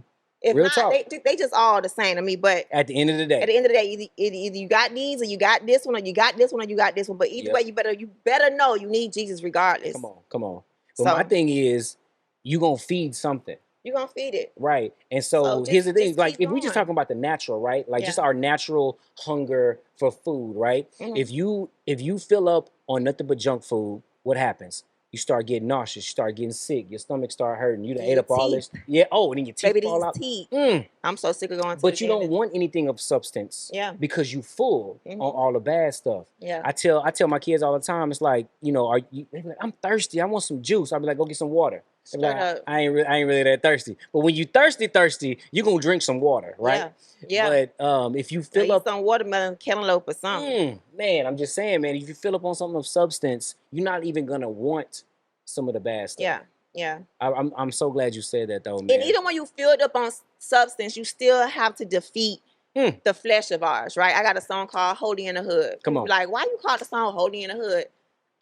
If Real not, talk. they just all the same to me. But at the end of the day, either you got these or you got this one or you got this one or you got this one. But either way, you better know you need Jesus regardless. Come on. But my thing is, you gonna feed something. You're gonna feed it. Right. And so here's the thing, like if we just talking about the natural, right? Like just our natural hunger for food, right? If you fill up on nothing but junk food, what happens? You start getting nauseous, you start getting sick, your stomach start hurting, you done ate up all this. Yeah, and then your teeth fall out. I'm so sick of going to But you don't want anything of substance. Yeah. Because you full on all the bad stuff. Yeah. I tell my kids all the time, it's like, I'm thirsty, I want some juice. I'll be like, go get some water. Like, I ain't really that thirsty. But when you thirsty, you gonna drink some water, right? Yeah. But if you fill up some watermelon, cantaloupe, or something, man, I'm just saying, man, if you fill up on something of substance, you're not even gonna want some of the bad stuff. Yeah. I'm so glad you said that though, man. And even when you filled up on substance, you still have to defeat the flesh of ours, right? I got a song called "Holy in the Hood." Come on. Like, why you call the song "Holy in the Hood"?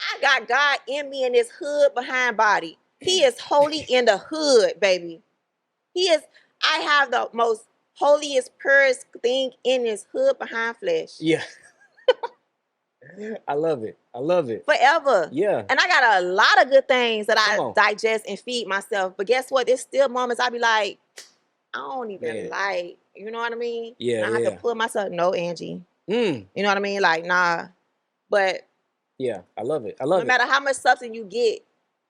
I got God in me in this hood behind body. He is holy in the hood, baby. I have the most holiest, purest thing in this hood behind flesh. Yeah. I love it. Forever. Yeah. And I got a lot of good things that I digest and feed myself. But guess what? There's still moments I be like, I don't even like, you know what I mean? Yeah. And I have to pull myself, no, Angie. You know what I mean? Like, nah. But yeah, I love it. No matter how much substance you get,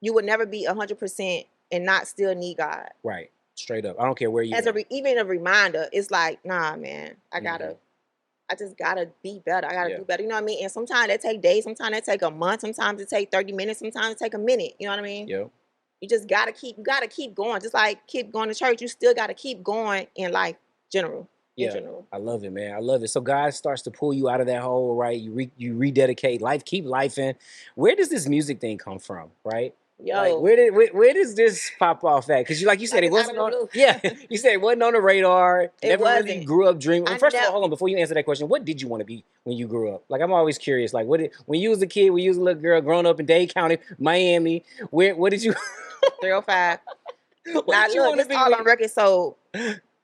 you would never be 100% and not still need God. Right. Straight up. I don't care where you even a reminder, it's like, nah, man, I just gotta be better. I gotta do better. You know what I mean? And sometimes that take days, sometimes that take a month, sometimes it take 30 minutes, sometimes it take a minute. You know what I mean? Yeah. You just gotta keep going. Just like keep going to church, you still gotta keep going in life general. Yeah, I love it, man. I love it. So God starts to pull you out of that hole, right? You rededicate life, keep life in. Where does this music thing come from, right? Yo, like, where does this pop off at? Because you said it wasn't on. You said it wasn't on the radar. Never really grew up dreaming. First of all, hold on. Before you answer that question, what did you want to be when you grew up? Like, I'm always curious. Like, when you was a kid, when you was a little girl growing up in Dade County, Myammee, what did you? 305. Now look, it's all on record. So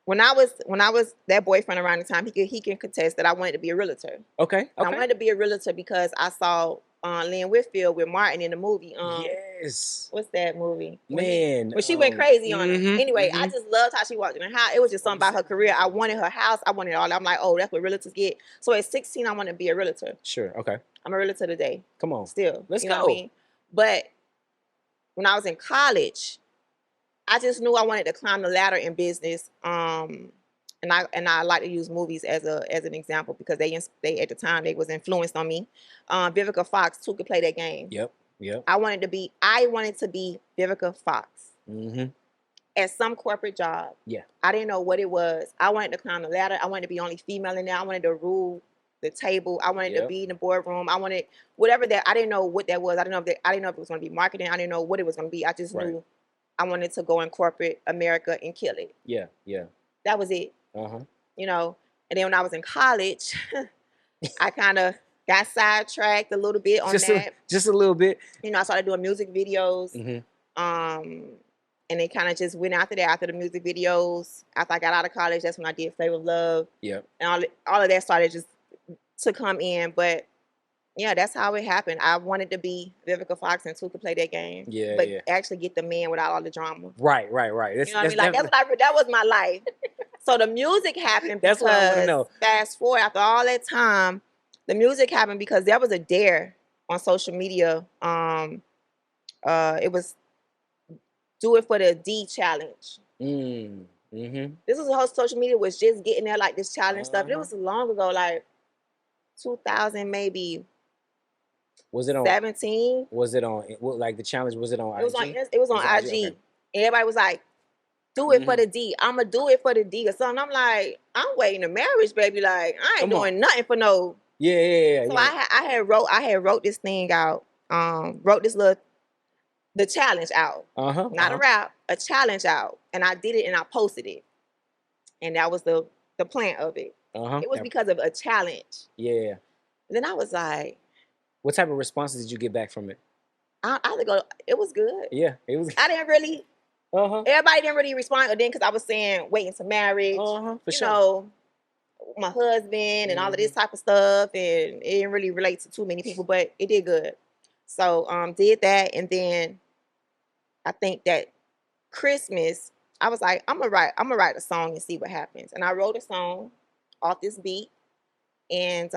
when I was that boyfriend around the time, he can contest that I wanted to be a realtor. Okay. I wanted to be a realtor because I saw Lynn Whitfield with Martin in the movie. Yes. What's that movie? Man. When she went crazy on her. Anyway, I just loved how she walked in her house. It was just something about her career. I wanted her house. I wanted all that. I'm like, oh, that's what realtors get. So at 16, I wanted to be a realtor. Sure. Okay. I'm a realtor today. Come on. Still. Let's you go. know what I mean? But when I was in college, I just knew I wanted to climb the ladder in business. And I like to use movies as an example because they at the time they was influenced on me. Vivica Fox too could play that game. Yep. I wanted to be Vivica Fox. At some corporate job. Yeah. I didn't know what it was. I wanted to climb the ladder. I wanted to be only female in there. I wanted to rule the table. I wanted to be in the boardroom. I wanted whatever that. I didn't know what that was. I didn't know if it was going to be marketing. I didn't know what it was going to be. I just knew I wanted to go in corporate America and kill it. Yeah. That was it. Uh-huh. And then when I was in college, I kind of got sidetracked a little bit on that. Just a little bit. I started doing music videos. And it kind of just went after that. After the music videos, after I got out of college, that's when I did Flavor of Love. Yep. And all of that started just to come in. But yeah, that's how it happened. I wanted to be Vivica Fox and Two could play that game. But actually get the man without all the drama. Right. You know what I mean? Like that was my life. So the music happened because, that's what I want to know. Fast forward, after all that time, the music happened because there was a dare on social media. It was Do It for the D challenge. This was the whole social media was just getting there, like this challenge stuff. It was long ago, like 2000 maybe. Was it on? 17. Was it on? Like the challenge? Was it on IG? It was on IG. Okay. And everybody was like, "Do it for the D. I'ma do it for the D or something." I'm like, I'm waiting to marriage, baby. Like, I ain't doing nothing for no. Yeah. So I had wrote this thing out. Wrote the challenge out. Not a rap, a challenge out. And I did it and I posted it. And that was the plan of it. It was because of a challenge. Yeah. And then I was like, what type of responses did you get back from it? It was good. Yeah, it was. I didn't really. Everybody didn't really respond then because I was saying waiting to marriage. For sure. Know, my husband and all of this type of stuff, and it didn't really relate to too many people, but it did good. So did that, and then I think that Christmas, I was like, I'm gonna write a song and see what happens. And I wrote a song off this beat, and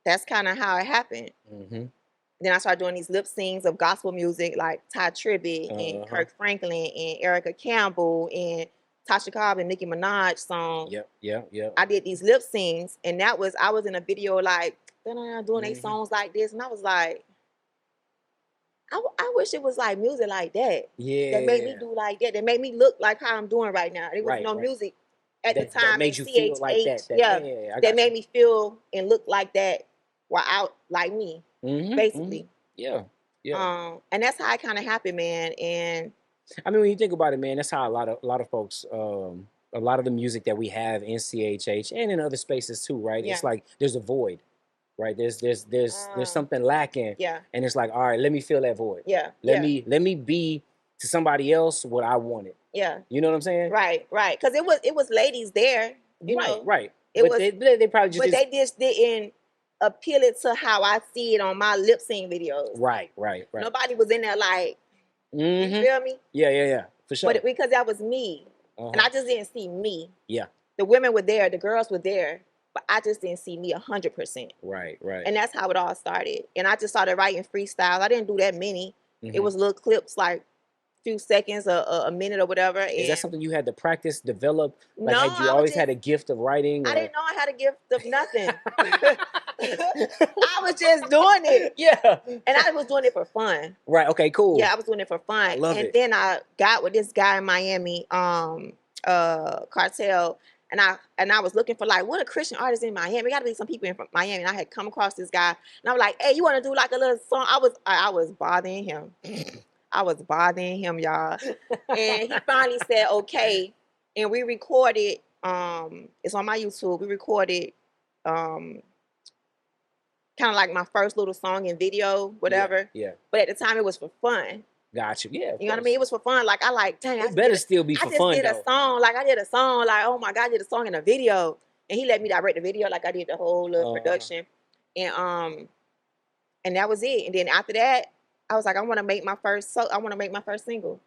that's kind of how it happened. Then I started doing these lip syncs of gospel music like Ty Tribbett and Kirk Franklin and Erica Campbell and Tasha Cobb and Nicki Minaj song. Yep. I did these lip syncs, and I was in a video like doing these songs like this, and I was like, I wish it was like music like that. Yeah. That made me do like that. That made me look like how I'm doing right now. There was no music at the time that made you feel like that. That made me feel and look like that while out like me. Basically. Yeah. And that's how it kind of happened, man. And I mean, when you think about it, man, that's how a lot of folks, a lot of the music that we have in CHH and in other spaces too, right? It's like there's a void, right? There's something lacking. Yeah. And it's like, all right, let me fill that void. Yeah. Let me be to somebody else what I wanted. Yeah. You know what I'm saying? Right. Because it was ladies there. You know? Right. They probably just. But they just didn't appeal it to how I see it on my lip sync videos. Right. Nobody was in there like, you feel me? Yeah. For sure. But because that was me. And I just didn't see me. Yeah. The women were there, the girls were there, but I just didn't see me 100%. Right. And that's how it all started. And I just started writing freestyles. I didn't do that many. It was little clips like few seconds, a minute or whatever. Is that something you had to practice, develop? Like, no, had you always had a gift of writing? I didn't know I had a gift of nothing. I was just doing it. Yeah. And I was doing it for fun. Right. Okay, cool. Yeah, I was doing it for fun. I love it. Then I got with this guy in Myammee, Cartel. And I was looking for like, what a Christian artist in Miami. Got to be some people in Miami. And I had come across this guy. And I was like, hey, you want to do like a little song? I was bothering him. I was bothering him, y'all. And he finally said, okay. And we recorded, it's on my YouTube. We recorded kind of like my first little song and video, whatever. Yeah. But at the time, it was for fun. Got you. Yeah. You know what I mean? It was for fun. Like, dang. It better still be for fun, I just did a song. Like, I did a song. Like, oh my God, I did a song and a video. And he let me direct the video. Like, I did the whole little production. And that was it. And then after that, I was like, I want to make my first single.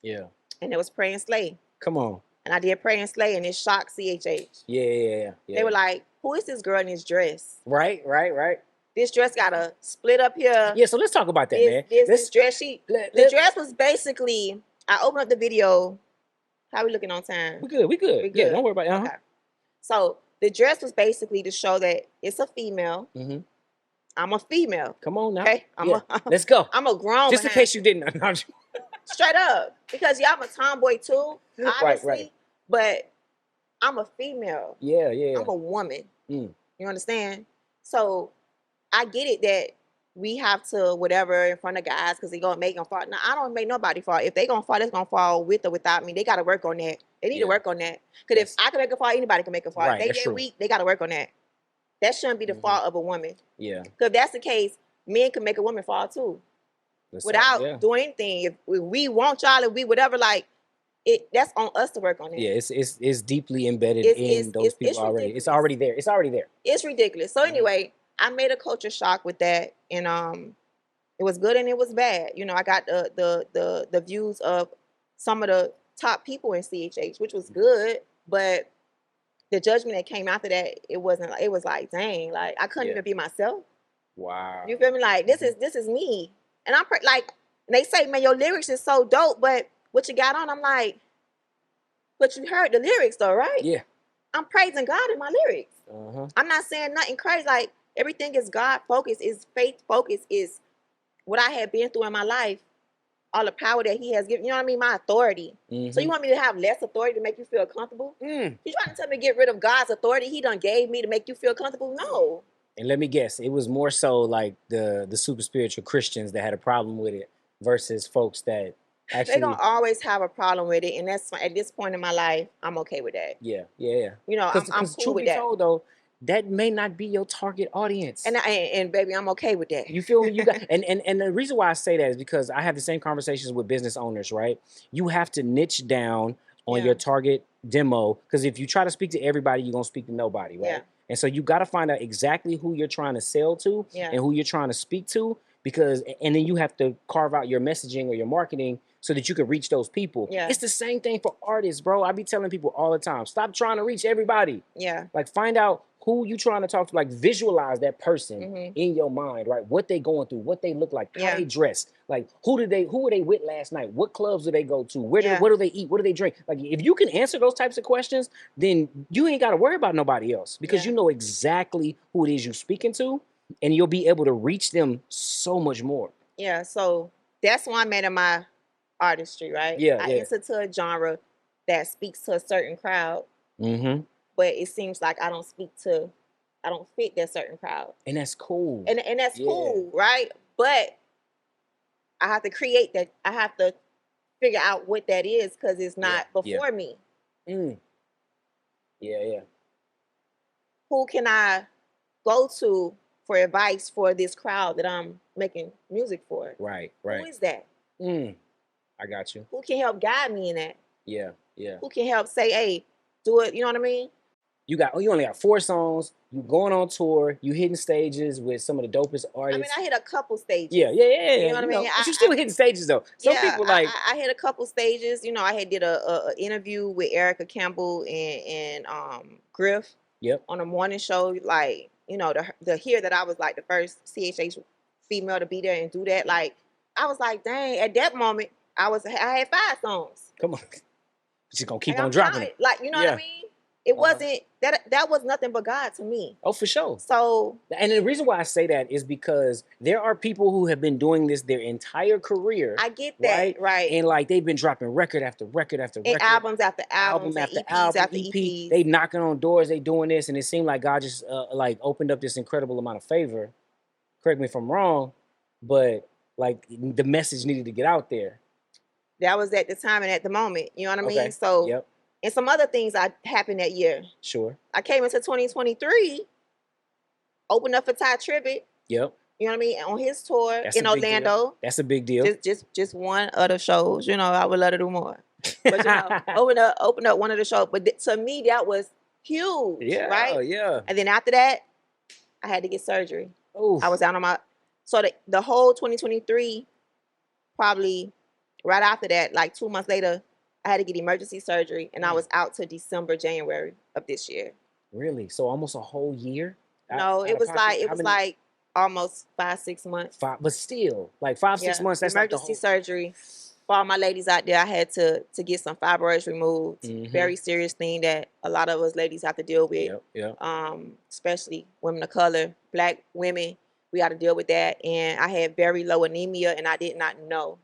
Yeah. And it was Pray and Slay. Come on. And I did Pray and Slay, and it shocked CHH. Yeah. They were like, who is this girl in this dress? Right. This dress got a split up here. Yeah, so let's talk about that, man. This dress, the dress was basically, I opened up the video. How we looking on time? We good. Yeah, don't worry about it. Okay. So the dress was basically to show that it's a female. I'm a female. Come on now. Okay, let's go. I'm a grown. Just in case you didn't. Straight up, because I'm a tomboy too, obviously. Right. But I'm a female. Yeah. I'm a woman. You understand? So I get it that we have to whatever in front of guys because they gonna make them fall. Now I don't make nobody fall. If they gonna fall, it's gonna fall with or without me. They gotta work on that. They need to work on that. Because if I can make a fall, anybody can make a fall. Right, if they get weak, they gotta work on that. That shouldn't be the fault of a woman. Yeah. Because if that's the case, men can make a woman fall too. Without doing anything. If we want y'all and we whatever, like that's on us to work on it. Yeah, it's deeply embedded in those people already. It's already there. It's ridiculous. So anyway, I made a culture shock with that, and it was good and it was bad. You know, I got the views of some of the top people in CHH, which was good, but the judgment that came after that, it was like, dang, like I couldn't even be myself. Wow. You feel me? Like this is me. And I'm like, they say, man, your lyrics is so dope, but what you got on? I'm like, but you heard the lyrics though, right? Yeah. I'm praising God in my lyrics. I'm not saying nothing crazy. Like, Everything is God focused, is faith focused, is what I had been through in my life, all the power that He has given. You know what I mean? My authority. So you want me to have less authority to make you feel comfortable? You trying to tell me to get rid of God's authority He done gave me to make you feel comfortable? No. And let me guess, it was more so like the super spiritual Christians that had a problem with it versus folks that actually. They're gonna always have a problem with it, and that's at this point in my life, I'm okay with that. Yeah. You know, I'm cool truth with be that. told, though, that may not be your target audience. And baby, I'm okay with that. You feel me? You got and the reason why I say that is because I have the same conversations with business owners, right? You have to niche down on your target demo, because if you try to speak to everybody, you're gonna speak to nobody, right? Yeah. And so you got to find out exactly who you're trying to sell to and who you're trying to speak to, and then you have to carve out your messaging or your marketing so that you can reach those people. Yeah. It's the same thing for artists, bro. I be telling people all the time, stop trying to reach everybody. Yeah. Like, find out who you trying to talk to. Like, visualize that person in your mind, right? What they going through, what they look like, how they dress. Like, who were they with last night? What clubs do they go to? What do they eat? What do they drink? Like, if you can answer those types of questions, then you ain't got to worry about nobody else, because you know exactly who it is you're speaking to, and you'll be able to reach them so much more. Yeah, so that's why I'm at my artistry, right? I enter to a genre that speaks to a certain crowd, but it seems like I don't fit that certain crowd. And that's cool. And that's cool, right? But I have to create that. I have to figure out what that is, because it's not before me. Yeah. Who can I go to for advice for this crowd that I'm making music for? Right. Who is that? I got you. Who can help guide me in that? Yeah. Who can help say, hey, do it? You know what I mean? You only got 4 songs. You going on tour. You hitting stages with some of the dopest artists. I mean, I hit a couple stages. Yeah. You know what I mean? But you still hitting stages though. Some people like. I hit a couple stages. You know, I had did a interview with Erica Campbell and Griff. Yep. On a morning show, like, you know, the hear that I was like the first CHH female to be there and do that. Like, I was like, dang. At that moment, I had 5 songs. Come on, she's gonna keep on dropping it. Like, you know what I mean? It wasn't that was nothing but God to me. Oh, for sure. So, and the reason why I say that is because there are people who have been doing this their entire career. I get that, right? And like, they've been dropping record after record after record, albums after albums, after EPs album, after EP. EPs. They knocking on doors, they doing this, and it seemed like God just like opened up this incredible amount of favor. Correct me if I'm wrong, but like, the message needed to get out there. That was at the time and at the moment. You know what I mean? So, and some other things happened that year. Sure. I came into 2023, opened up for Ty Tribbett. Yep. You know what I mean? On his tour in Orlando. That's a big deal. Just one of the shows. You know, I would love to do more. But, you know, open up one of the shows. But to me, that was huge. Yeah. Right? Yeah. And then after that, I had to get surgery. Oof. I was down on my... So the whole 2023, probably right after that, like 2 months later, I had to get emergency surgery, and I was out to January of this year. Really? So almost a whole year? No, it was like almost 5-6 months. But still, like 5-6 months. That's emergency surgery. For all my ladies out there, I had to get some fibroids removed. Very serious thing that a lot of us ladies have to deal with. Especially women of color, Black women. We got to deal with that. And I had very low anemia, and I did not know.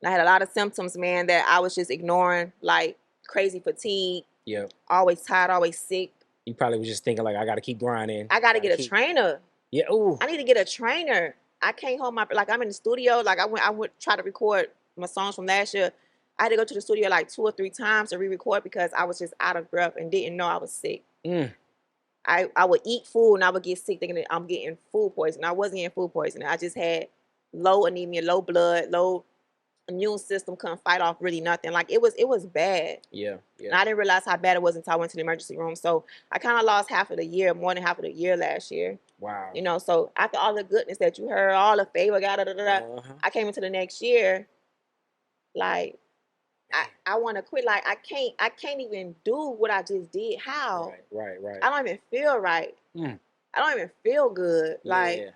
I had a lot of symptoms, man, that I was just ignoring, like crazy fatigue. Yeah. Always tired, always sick. You probably was just thinking, like, I got to keep grinding. I got to get a trainer. Yeah. Ooh. I need to get a trainer. I can't hold like, I'm in the studio. Like, I went try to record my songs from last year. I had to go to the studio like 2 or 3 times to re-record because I was just out of breath and didn't know I was sick. I would eat food and I would get sick thinking that I'm getting food poisoning. I wasn't getting food poisoning. I just had low anemia, low blood, low immune system, couldn't fight off really nothing. Like, it was bad. Yeah. And I didn't realize how bad it was until I went to the emergency room. So I kind of lost half of the year, more than half of the year last year. Wow. You know, so after all the goodness that you heard, all the favor, I came into the next year, like, I want to quit. Like, I can't even do what I just did. How? Right. I don't even feel right. I don't even feel good. Like,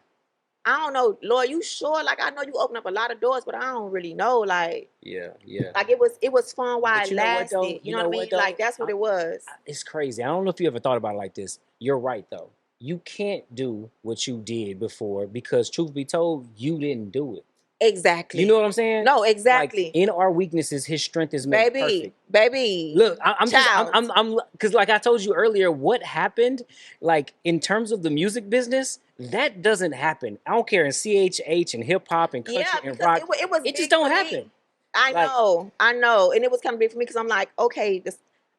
I don't know, Lord, you sure? Like, I know you open up a lot of doors, but I don't really know. Like, like, it was fun while it lasted. You know what I mean? Like, that's what it was. It's crazy. I don't know if you ever thought about it like this. You're right, though. you can't do what you did before because, truth be told, you didn't do it. Exactly. You know what I'm saying? No, exactly. Like, in our weaknesses, his strength is made perfect. Baby. Look, I'm Child. just, I'm, because like I told you earlier, what happened, like in terms of the music business, that doesn't happen. I don't care in CHH and hip hop and country and rock. It was it just big don't for happen. me. I know, and it was kind of big for me because I'm like, okay,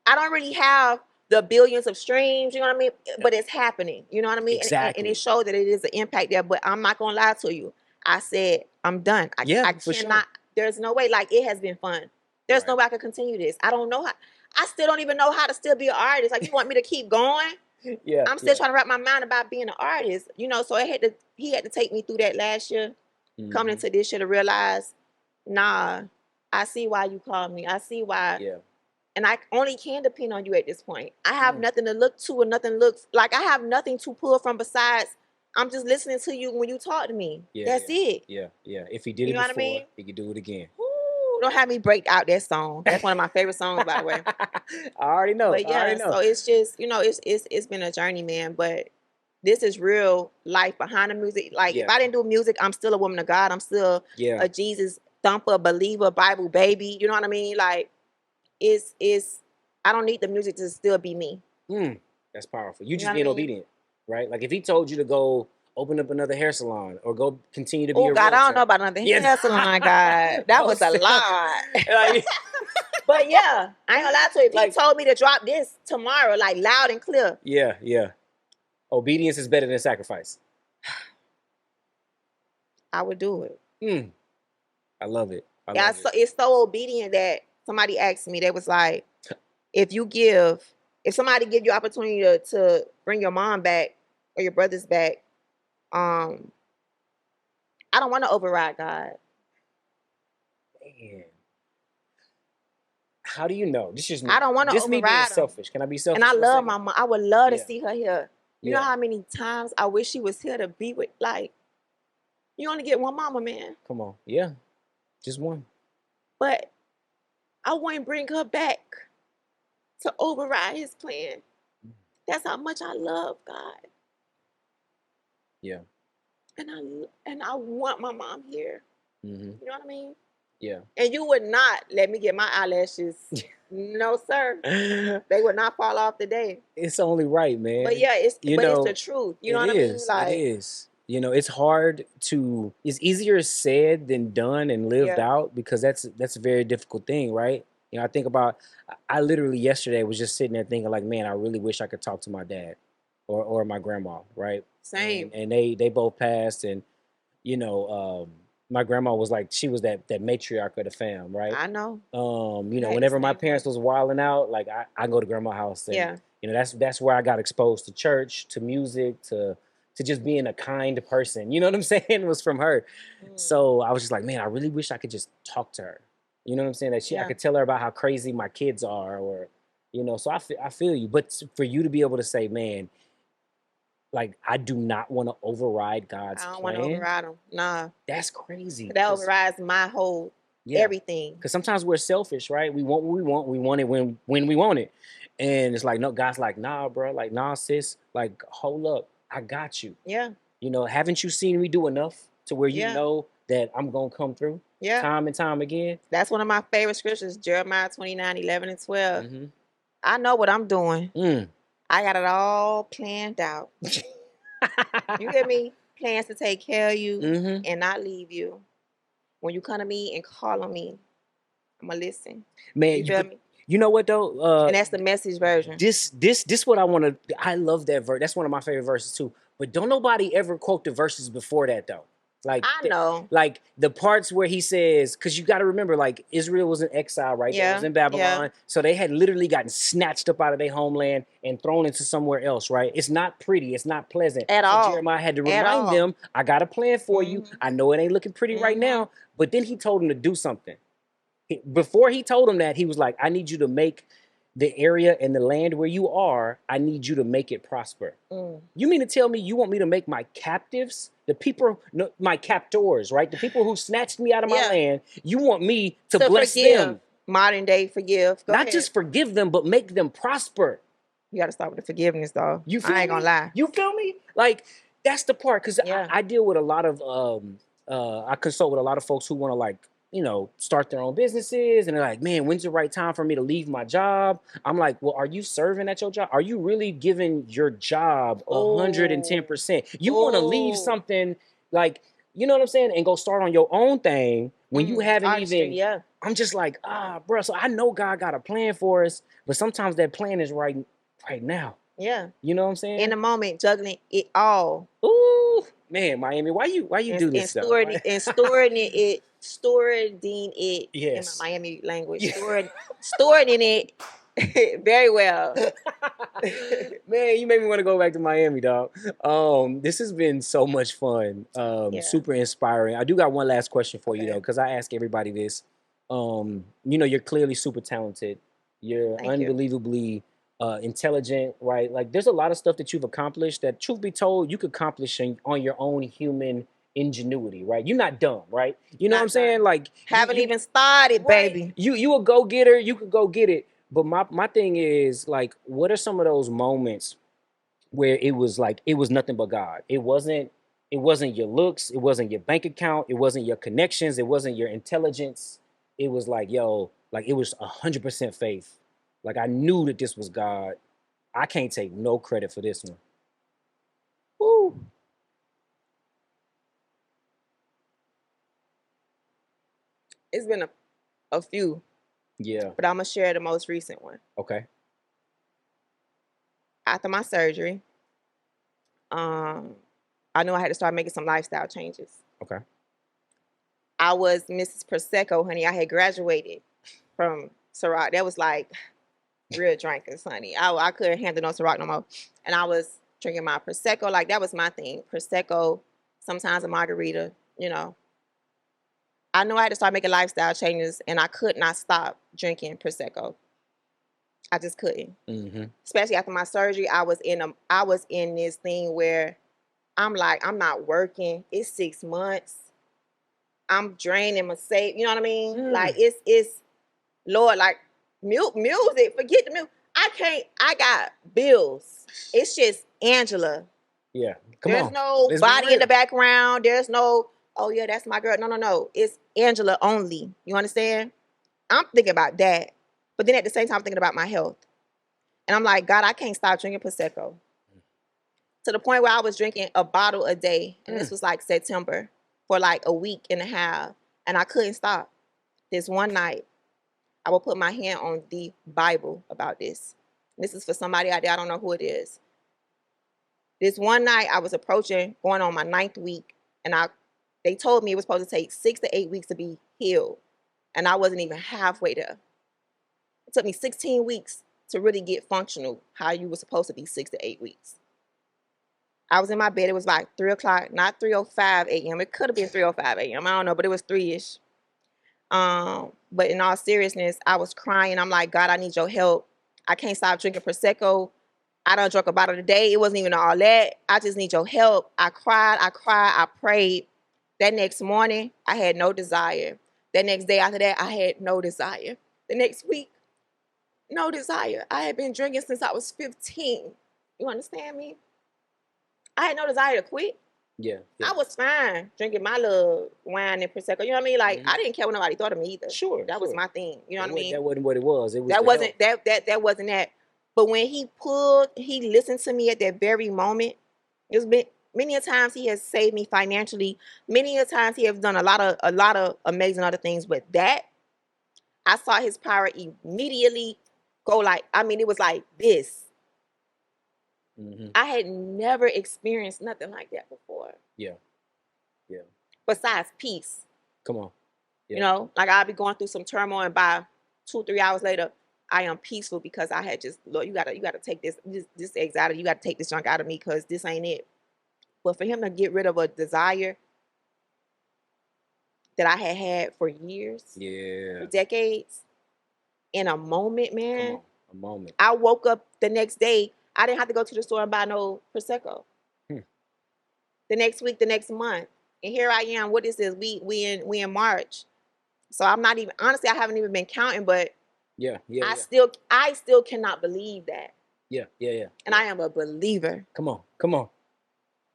I don't really have the billions of streams, you know what I mean? But it's happening, you know what I mean? Exactly. And it showed that it is an impact there. But I'm not gonna lie to you. I said I'm done. I cannot. Sure. There's no way. Like, it has been fun. There's no way I could continue this. I don't know how. I still don't even know how to still be an artist. Like, you want me to keep going? Yeah. I'm still trying to wrap my mind about being an artist, you know. So he had to take me through that last year, coming into this year to realize, nah, I see why you called me. I see why. Yeah. And I only can depend on you at this point. I have nothing to look to or nothing looks like. I have nothing to pull from besides I'm just listening to you when you talk to me. That's it. Yeah. If he did it before, he could do it again. Ooh, don't have me break out that song. That's one of my favorite songs, by the way. I already know. But yeah, so it's just, you know, it's been a journey, man. But this is real life behind the music. Like, if I didn't do music, I'm still a woman of God. I'm still a Jesus thumper, believer, Bible baby. You know what I mean? Like, it's I don't need the music to still be me. That's powerful. You just being obedient, right? Like, if he told you to go open up another hair salon or go continue to be a God, realtor. I don't know about another hair salon, God. That was a lot. But yeah, I ain't gonna lie to you. If he told me to drop this tomorrow, like, loud and clear. Yeah. Obedience is better than sacrifice. I would do it. I love it. It's so obedient that somebody asked me, they was like, if somebody give you opportunity to bring your mom back or your brothers back, I don't want to override God. Man. How do you know? This is me. I don't want to override me being selfish. Can I be selfish? And I love my mom. I would love to see her here. You know how many times I wish she was here to be with, like, you only get one mama, man. Come on. Yeah. Just one. But I wouldn't bring her back to override his plan. That's how much I love God. Yeah. And I want my mom here. You know what I mean? Yeah. And you would not let me get my eyelashes. No, sir. They would not fall off today. It's only right, man. But yeah, it's the truth. You know what I mean? Like, it is. You know, it's hard to. It's easier said than done and lived out, because that's a very difficult thing, right? You know, I think about. I literally yesterday was just sitting there thinking, like, man, I really wish I could talk to my dad, or my grandma, right? Same. And they both passed, and you know, my grandma was like, she was that matriarch of the fam, right? I know. You know, whenever my parents was wilding out, like, I go to grandma's house, and you know, that's where I got exposed to church, to music, to just being a kind person. You know what I'm saying? It was from her. So I was just like, man, I really wish I could just talk to her. You know what I'm saying? That I could tell her about how crazy my kids are, or, you know. So I feel you. But for you to be able to say, man, like, I do not want to override God's plan. I don't want to override him. Nah. That's crazy. That overrides my whole everything. Because sometimes we're selfish, right? We want what we want. We want it when we want it. And it's like, no, God's like, nah, bro. Like, nah, sis. Like, hold up. I got you. Yeah. You know, haven't you seen me do enough to where you know that I'm going to come through? Yeah. Time and time again. That's one of my favorite scriptures, Jeremiah 29:11-12. I know what I'm doing. I got it all planned out. You hear me? Plans to take care of you and not leave you. When you come to me and call on me, I'm going to listen. Man, you feel me? You know what, though? And that's the Message version. This what I want to. I love that verse. That's one of my favorite verses too. But don't nobody ever quote the verses before that, though. Like, I know. Like the parts where he says, because you got to remember, like, Israel was in exile, right? Yeah. They was in Babylon. So they had literally gotten snatched up out of their homeland and thrown into somewhere else, right? It's not pretty. It's not pleasant. At all. Jeremiah had to remind them, I got a plan for you. I know it ain't looking pretty right now. But then he told them to do something. Before he told them that, he was like, I need you to make the area and the land where you are, I need you to make it prosper. You mean to tell me you want me to make my captives, the people, my captors, right? The people who snatched me out of my land, you want me to bless them. Modern day forgive. Not just forgive them, but make them prosper. You got to start with the forgiveness, though. You feel I ain't me? gonna lie. You feel me? Like that's the part because Yeah. I deal with a lot of I consult with a lot of folks who want to like start their own businesses and they're like, man, when's the right time for me to leave my job? I'm like, well, are you serving at your job? Are you really giving your job 110%? You want to leave something like you know what I'm saying and go start on your own thing when you haven't Artistry, even. yeah. I'm just like bro. So I know God got a plan for us, but sometimes that plan is right now. Yeah. You know what I'm saying? In the moment, juggling it all. Ooh, man, Myammee, why you do this stuff? Storing it Yes. in my Myammee language. Yeah. Storing in it very well. Man, you made me want to go back to Myammee, dog. This has been so much fun. Yeah. Super inspiring. I do got one last question for you Okay. though, because I ask everybody this. You're clearly super talented. You're Thank you. unbelievably intelligent, right? Like there's a lot of stuff that you've accomplished that, truth be told, you could accomplish on your own human ingenuity, right? You're not dumb, right? You know Not what I'm saying? dumb. Like Haven't even started, right? baby. You a go getter. You could go get it. But my thing is like, what are some of those moments where it was like it was nothing but God? It wasn't your looks. It wasn't your bank account. It wasn't your connections. It wasn't your intelligence. It was like, yo, like it was 100% faith. Like I knew that this was God. I can't take no credit for this one. Woo. It's been a few. Yeah. But I'm gonna share the most recent one. Okay. After my surgery, I knew I had to start making some lifestyle changes. Okay. I was Mrs. Prosecco, honey. I had graduated from Ciroc. That was like real drinkers, honey. I couldn't handle no Ciroc no more. And I was drinking my Prosecco. Like, that was my thing. Prosecco, sometimes a margarita, I knew I had to start making lifestyle changes, and I could not stop drinking Prosecco. I just couldn't. Mm-hmm. Especially after my surgery, I was in this thing where I'm like, I'm not working. It's 6 months. I'm draining my save. You know what I mean? Like it's Lord, like music. Forget the music. I got bills. It's just Angela. Yeah. There's no body in the background. There's no, oh yeah, that's my girl. No. It's Angela only. You understand? I'm thinking about that. But then at the same time, I'm thinking about my health. And I'm like, God, I can't stop drinking Prosecco. To the point where I was drinking a bottle a day. And this was like September, for like a week and a half. And I couldn't stop. This one night, I will put my hand on the Bible about this. This is for somebody out there. I don't know who it is. This one night, I was approaching, going on my 9th week. And they told me it was supposed to take 6 to 8 weeks to be healed. And I wasn't even halfway there. It took me 16 weeks to really get functional how you were supposed to be 6 to 8 weeks. I was in my bed. It was like 3 o'clock, not 3:05 a.m. It could have been 3:05 a.m. I don't know, but it was 3-ish. But in all seriousness, I was crying. I'm like, God, I need your help. I can't stop drinking Prosecco. I done drunk a bottle a day. It wasn't even all that. I just need your help. I cried, I prayed. That next morning, I had no desire. That next day after that, I had no desire. The next week, no desire. I had been drinking since I was 15. You understand me? I had no desire to quit. Yeah. I was fine drinking my little wine and Prosecco. You know what I mean? Like, I didn't care what nobody thought of me either. Sure. That was my thing. You know what I mean? That wasn't what it was. It was that wasn't that. But when he listened to me at that very moment. It's been many a times he has saved me financially. Many a times he has done a lot of amazing other things. But that, I saw his power immediately go like, I mean, it was like this. Mm-hmm. I had never experienced nothing like that before. Yeah. Besides peace. Come on. Yeah. You know, like I'll be going through some turmoil, and by 2-3 hours later, I am peaceful because I had just, Lord, you gotta take this anxiety, you gotta take this junk out of me because this ain't it. But for him to get rid of a desire that I had for years, for decades, in a moment, man. Come on, a moment. I woke up the next day. I didn't have to go to the store and buy no Prosecco. The next week, the next month, and here I am. What is this? We in March, so I'm not even, honestly, I haven't even been counting, but I still cannot believe that. Yeah, yeah, yeah. And I am a believer. Come on, come on.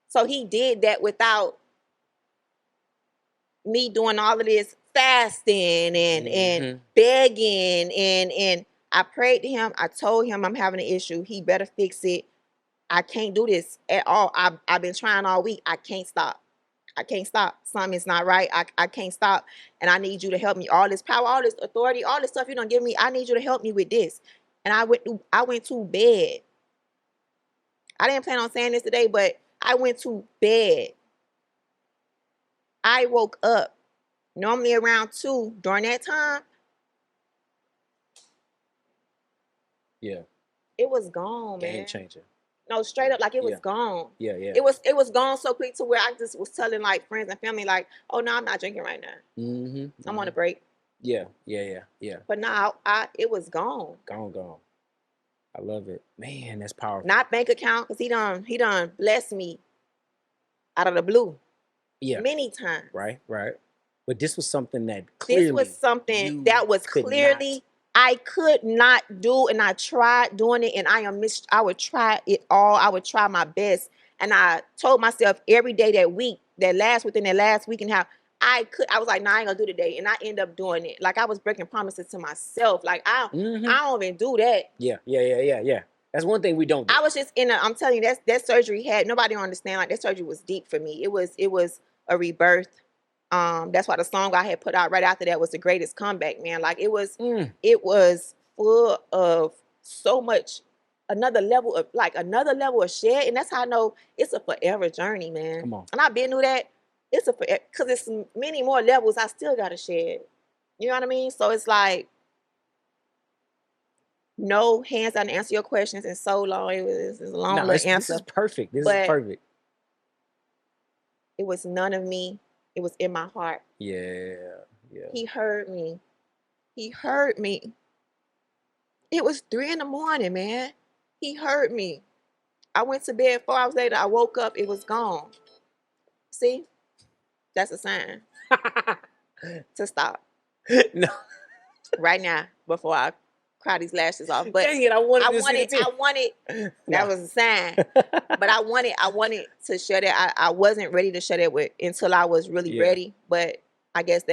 So he did that without me doing all of this fasting and begging and I prayed to him. I told him I'm having an issue. He better fix it. I can't do this at all. I've been trying all week. I can't stop. I can't stop. Something's not right. I can't stop. And I need you to help me. All this power, all this authority, all this stuff you don't give me, I need you to help me with this. And I went to bed. I didn't plan on saying this today, but I went to bed. I woke up normally around 2 during that time. Yeah. It was gone, man. Game changer. No, straight up, like it was gone. Yeah, yeah. It was gone so quick to where I just was telling like friends and family, like, oh no, I'm not drinking right now. I'm on a break. Yeah, yeah, yeah, yeah. But now it was gone. Gone. I love it. Man, that's powerful. Not bank account, because he done blessed me out of the blue. Yeah. Many times. Right. But this was something that clearly I could not do, and I tried doing it, and I would try it all. I would try my best, and I told myself every day within that last week and a half, I was like, nah, I ain't gonna do today, and I end up doing it. Like I was breaking promises to myself. Like I don't even do that. Yeah. That's one thing we don't do. I was just I'm telling you, that surgery nobody understand. Like that surgery was deep for me. It was a rebirth. That's why the song I had put out right after that was The Greatest Comeback, man. Like it was full of so much, another level of shed. And that's how I know it's a forever journey, man. Come on. And I've been through that. Because it's many more levels I still got to shed. You know what I mean? So it's like, no, hands down to answer your questions in so long. It was a long little answer. This is perfect. This is perfect. It was none of me. It was in my heart. Yeah. He heard me. It was 3 a.m, man. He heard me. I went to bed 4 hours later. I woke up. It was gone. See? That's a sign to stop. No. Right now, before I cry these lashes off. But dang it, I wanted that was a sign. But I wanted to share that. I wasn't ready to share that until I was really ready. But I guess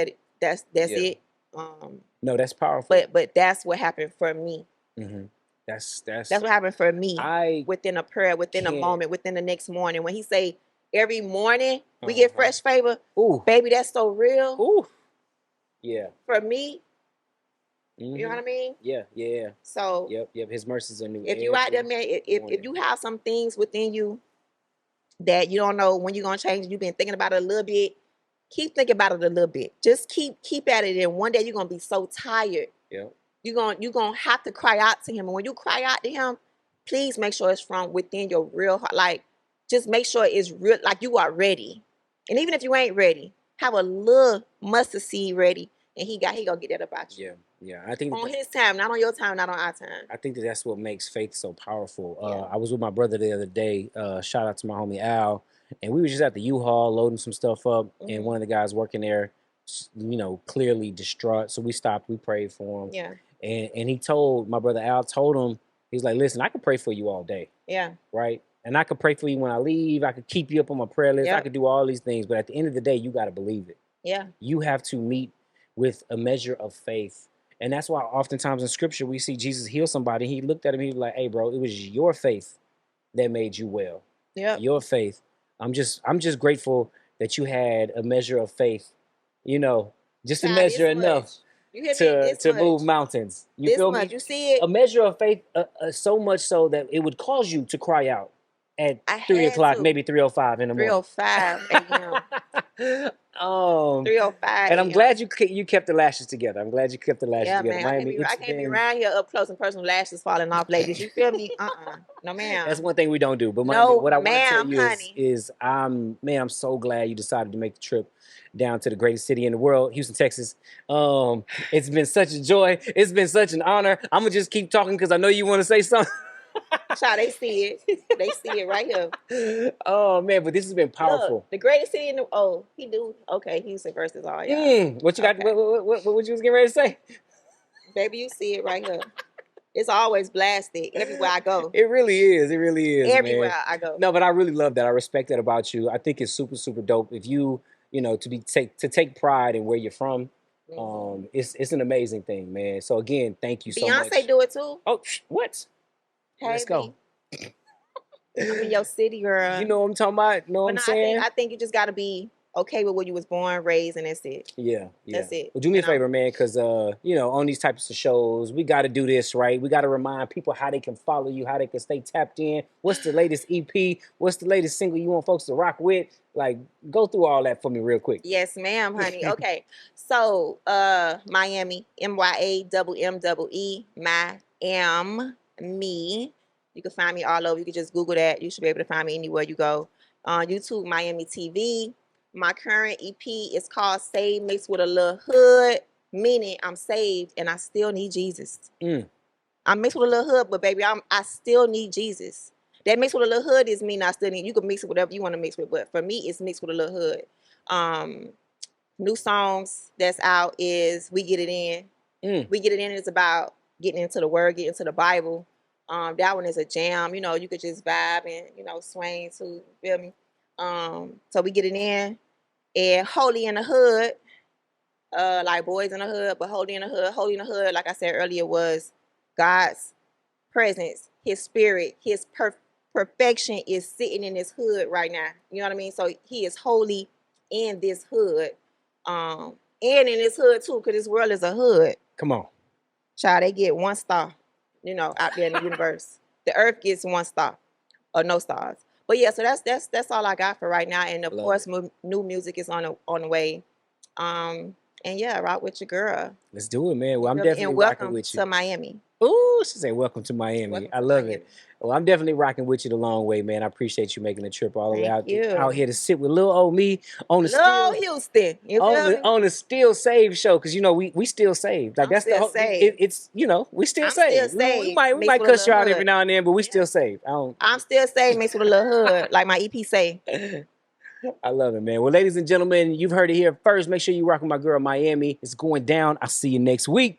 that's it. No, that's powerful. But that's what happened for me. That's what happened for me. Within a prayer, within a moment, within the next morning. When he say every morning we get fresh favor, baby, that's so real. Ooh. Yeah. For me. You know what I mean? Yeah. So yep. His mercies are new. If you out there, man, if you have some things within you that you don't know when you're gonna change, you've been thinking about it a little bit, keep thinking about it a little bit. Just keep at it, and one day you're gonna be so tired. Yeah. You're gonna have to cry out to him, and when you cry out to him, please make sure it's from within your real heart. Like, just make sure it's real, like you are ready. And even if you ain't ready, have a little mustard seed ready, and he gonna get that about you. Yeah, I think on his time, not on your time, not on our time. I think that's what makes faith so powerful. I was with my brother the other day. Shout out to my homie Al, and we were just at the U-Haul loading some stuff up, and one of the guys working there, clearly distraught. So we stopped. We prayed for him. Yeah. And he told my brother Al he's like, listen, I can pray for you all day. Yeah. Right. And I could pray for you when I leave. I could keep you up on my prayer list. Yep. I could do all these things, but at the end of the day, you got to believe it. Yeah. You have to meet with a measure of faith. And that's why oftentimes in scripture, we see Jesus heal somebody. He looked at him. He was like, hey, bro, it was your faith that made you well. Yeah. Your faith. I'm just grateful that you had a measure of faith, just a measure enough to move mountains. You feel me? You see it? A measure of faith, so much so that it would cause you to cry out at 3 o'clock, maybe 3:05 in the morning. 3:05 a.m. 3:05. And I'm glad you kept the lashes together. I'm glad you kept the lashes together. Man, I can't be around here up close and personal, lashes falling off, ladies. You feel me? No, ma'am. That's one thing we don't do. But what I want to tell you is I'm so glad you decided to make the trip down to the greatest city in the world, Houston, Texas. It's been such a joy. It's been such an honor. I'm gonna just keep talking because I know you want to say something. Child, they see it. They see it right here. Oh man, but this has been powerful. Look, the greatest city in the he do. Okay, Houston versus all y'all. What you got? What you was getting ready to say? Baby, you see it right here. It's always blasted everywhere I go. It really is. It really is, Everywhere man. I go. No, but I really love that. I respect that about you. I think it's super, super dope. If you, to take pride in where you're from, it's an amazing thing, man. So again, thank you so much. Beyonce do it too. Oh, what? Hey, Let's go. I'm in your city, girl. You know what I'm talking about? Know what I'm saying? I think you just gotta be okay with where you was born, raised, and that's it. Yeah. That's it. Well, do me a favor, man, because on these types of shows, we got to do this, right? We got to remind people how they can follow you, how they can stay tapped in. What's the latest EP? What's the latest single you want folks to rock with? Like, go through all that for me real quick. Yes, ma'am, honey. Okay. So, Myammee, Myammee, Myammee. You can find me all over. You can just Google that. You should be able to find me anywhere you go. On YouTube, Myammee TV. My current EP is called Saved Mixed with a Little Hood, meaning I'm saved and I still need Jesus. I'm mixed with a little hood, but baby, I still need Jesus. That mixed with a little hood is mean I still need. You can mix it whatever you want to mix with, but for me, it's mixed with a little hood. New songs that's out is We Get It In. We Get It In is about getting into the Word, getting into the Bible. That one is a jam. You could just vibe and swing to. Feel me? So We Get It In. And Holy in the Hood, like Boys in the Hood, but Holy in the Hood. Holy in the Hood, like I said earlier, was God's presence, His Spirit, His perfection is sitting in this hood right now. You know what I mean? So He is holy in this hood, and in this hood too, because this world is a hood. Come on, child, they get 1 star. Out there in the universe, the Earth gets 1 star, or no stars. But yeah, so that's all I got for right now. And of course, new music is on the way. And yeah, rock with your girl. Let's do it, man. Well, I'm definitely rocking with you. To Myammee. Ooh, she said, welcome to Myammee. I love it. Well, I'm definitely rocking with you the long way, man. I appreciate you making the trip all the way out here to sit with little old me on the Little Houston. On the Still Saved show, because we still saved. Like, that's the whole it's we still saved. We might cuss you out every now and then, but we still saved. I'm still saved mixed with a little hood, like my EP say. I love it, man. Well, ladies and gentlemen, you've heard it here first. Make sure you rock with my girl Myammee. It's going down. I'll see you next week.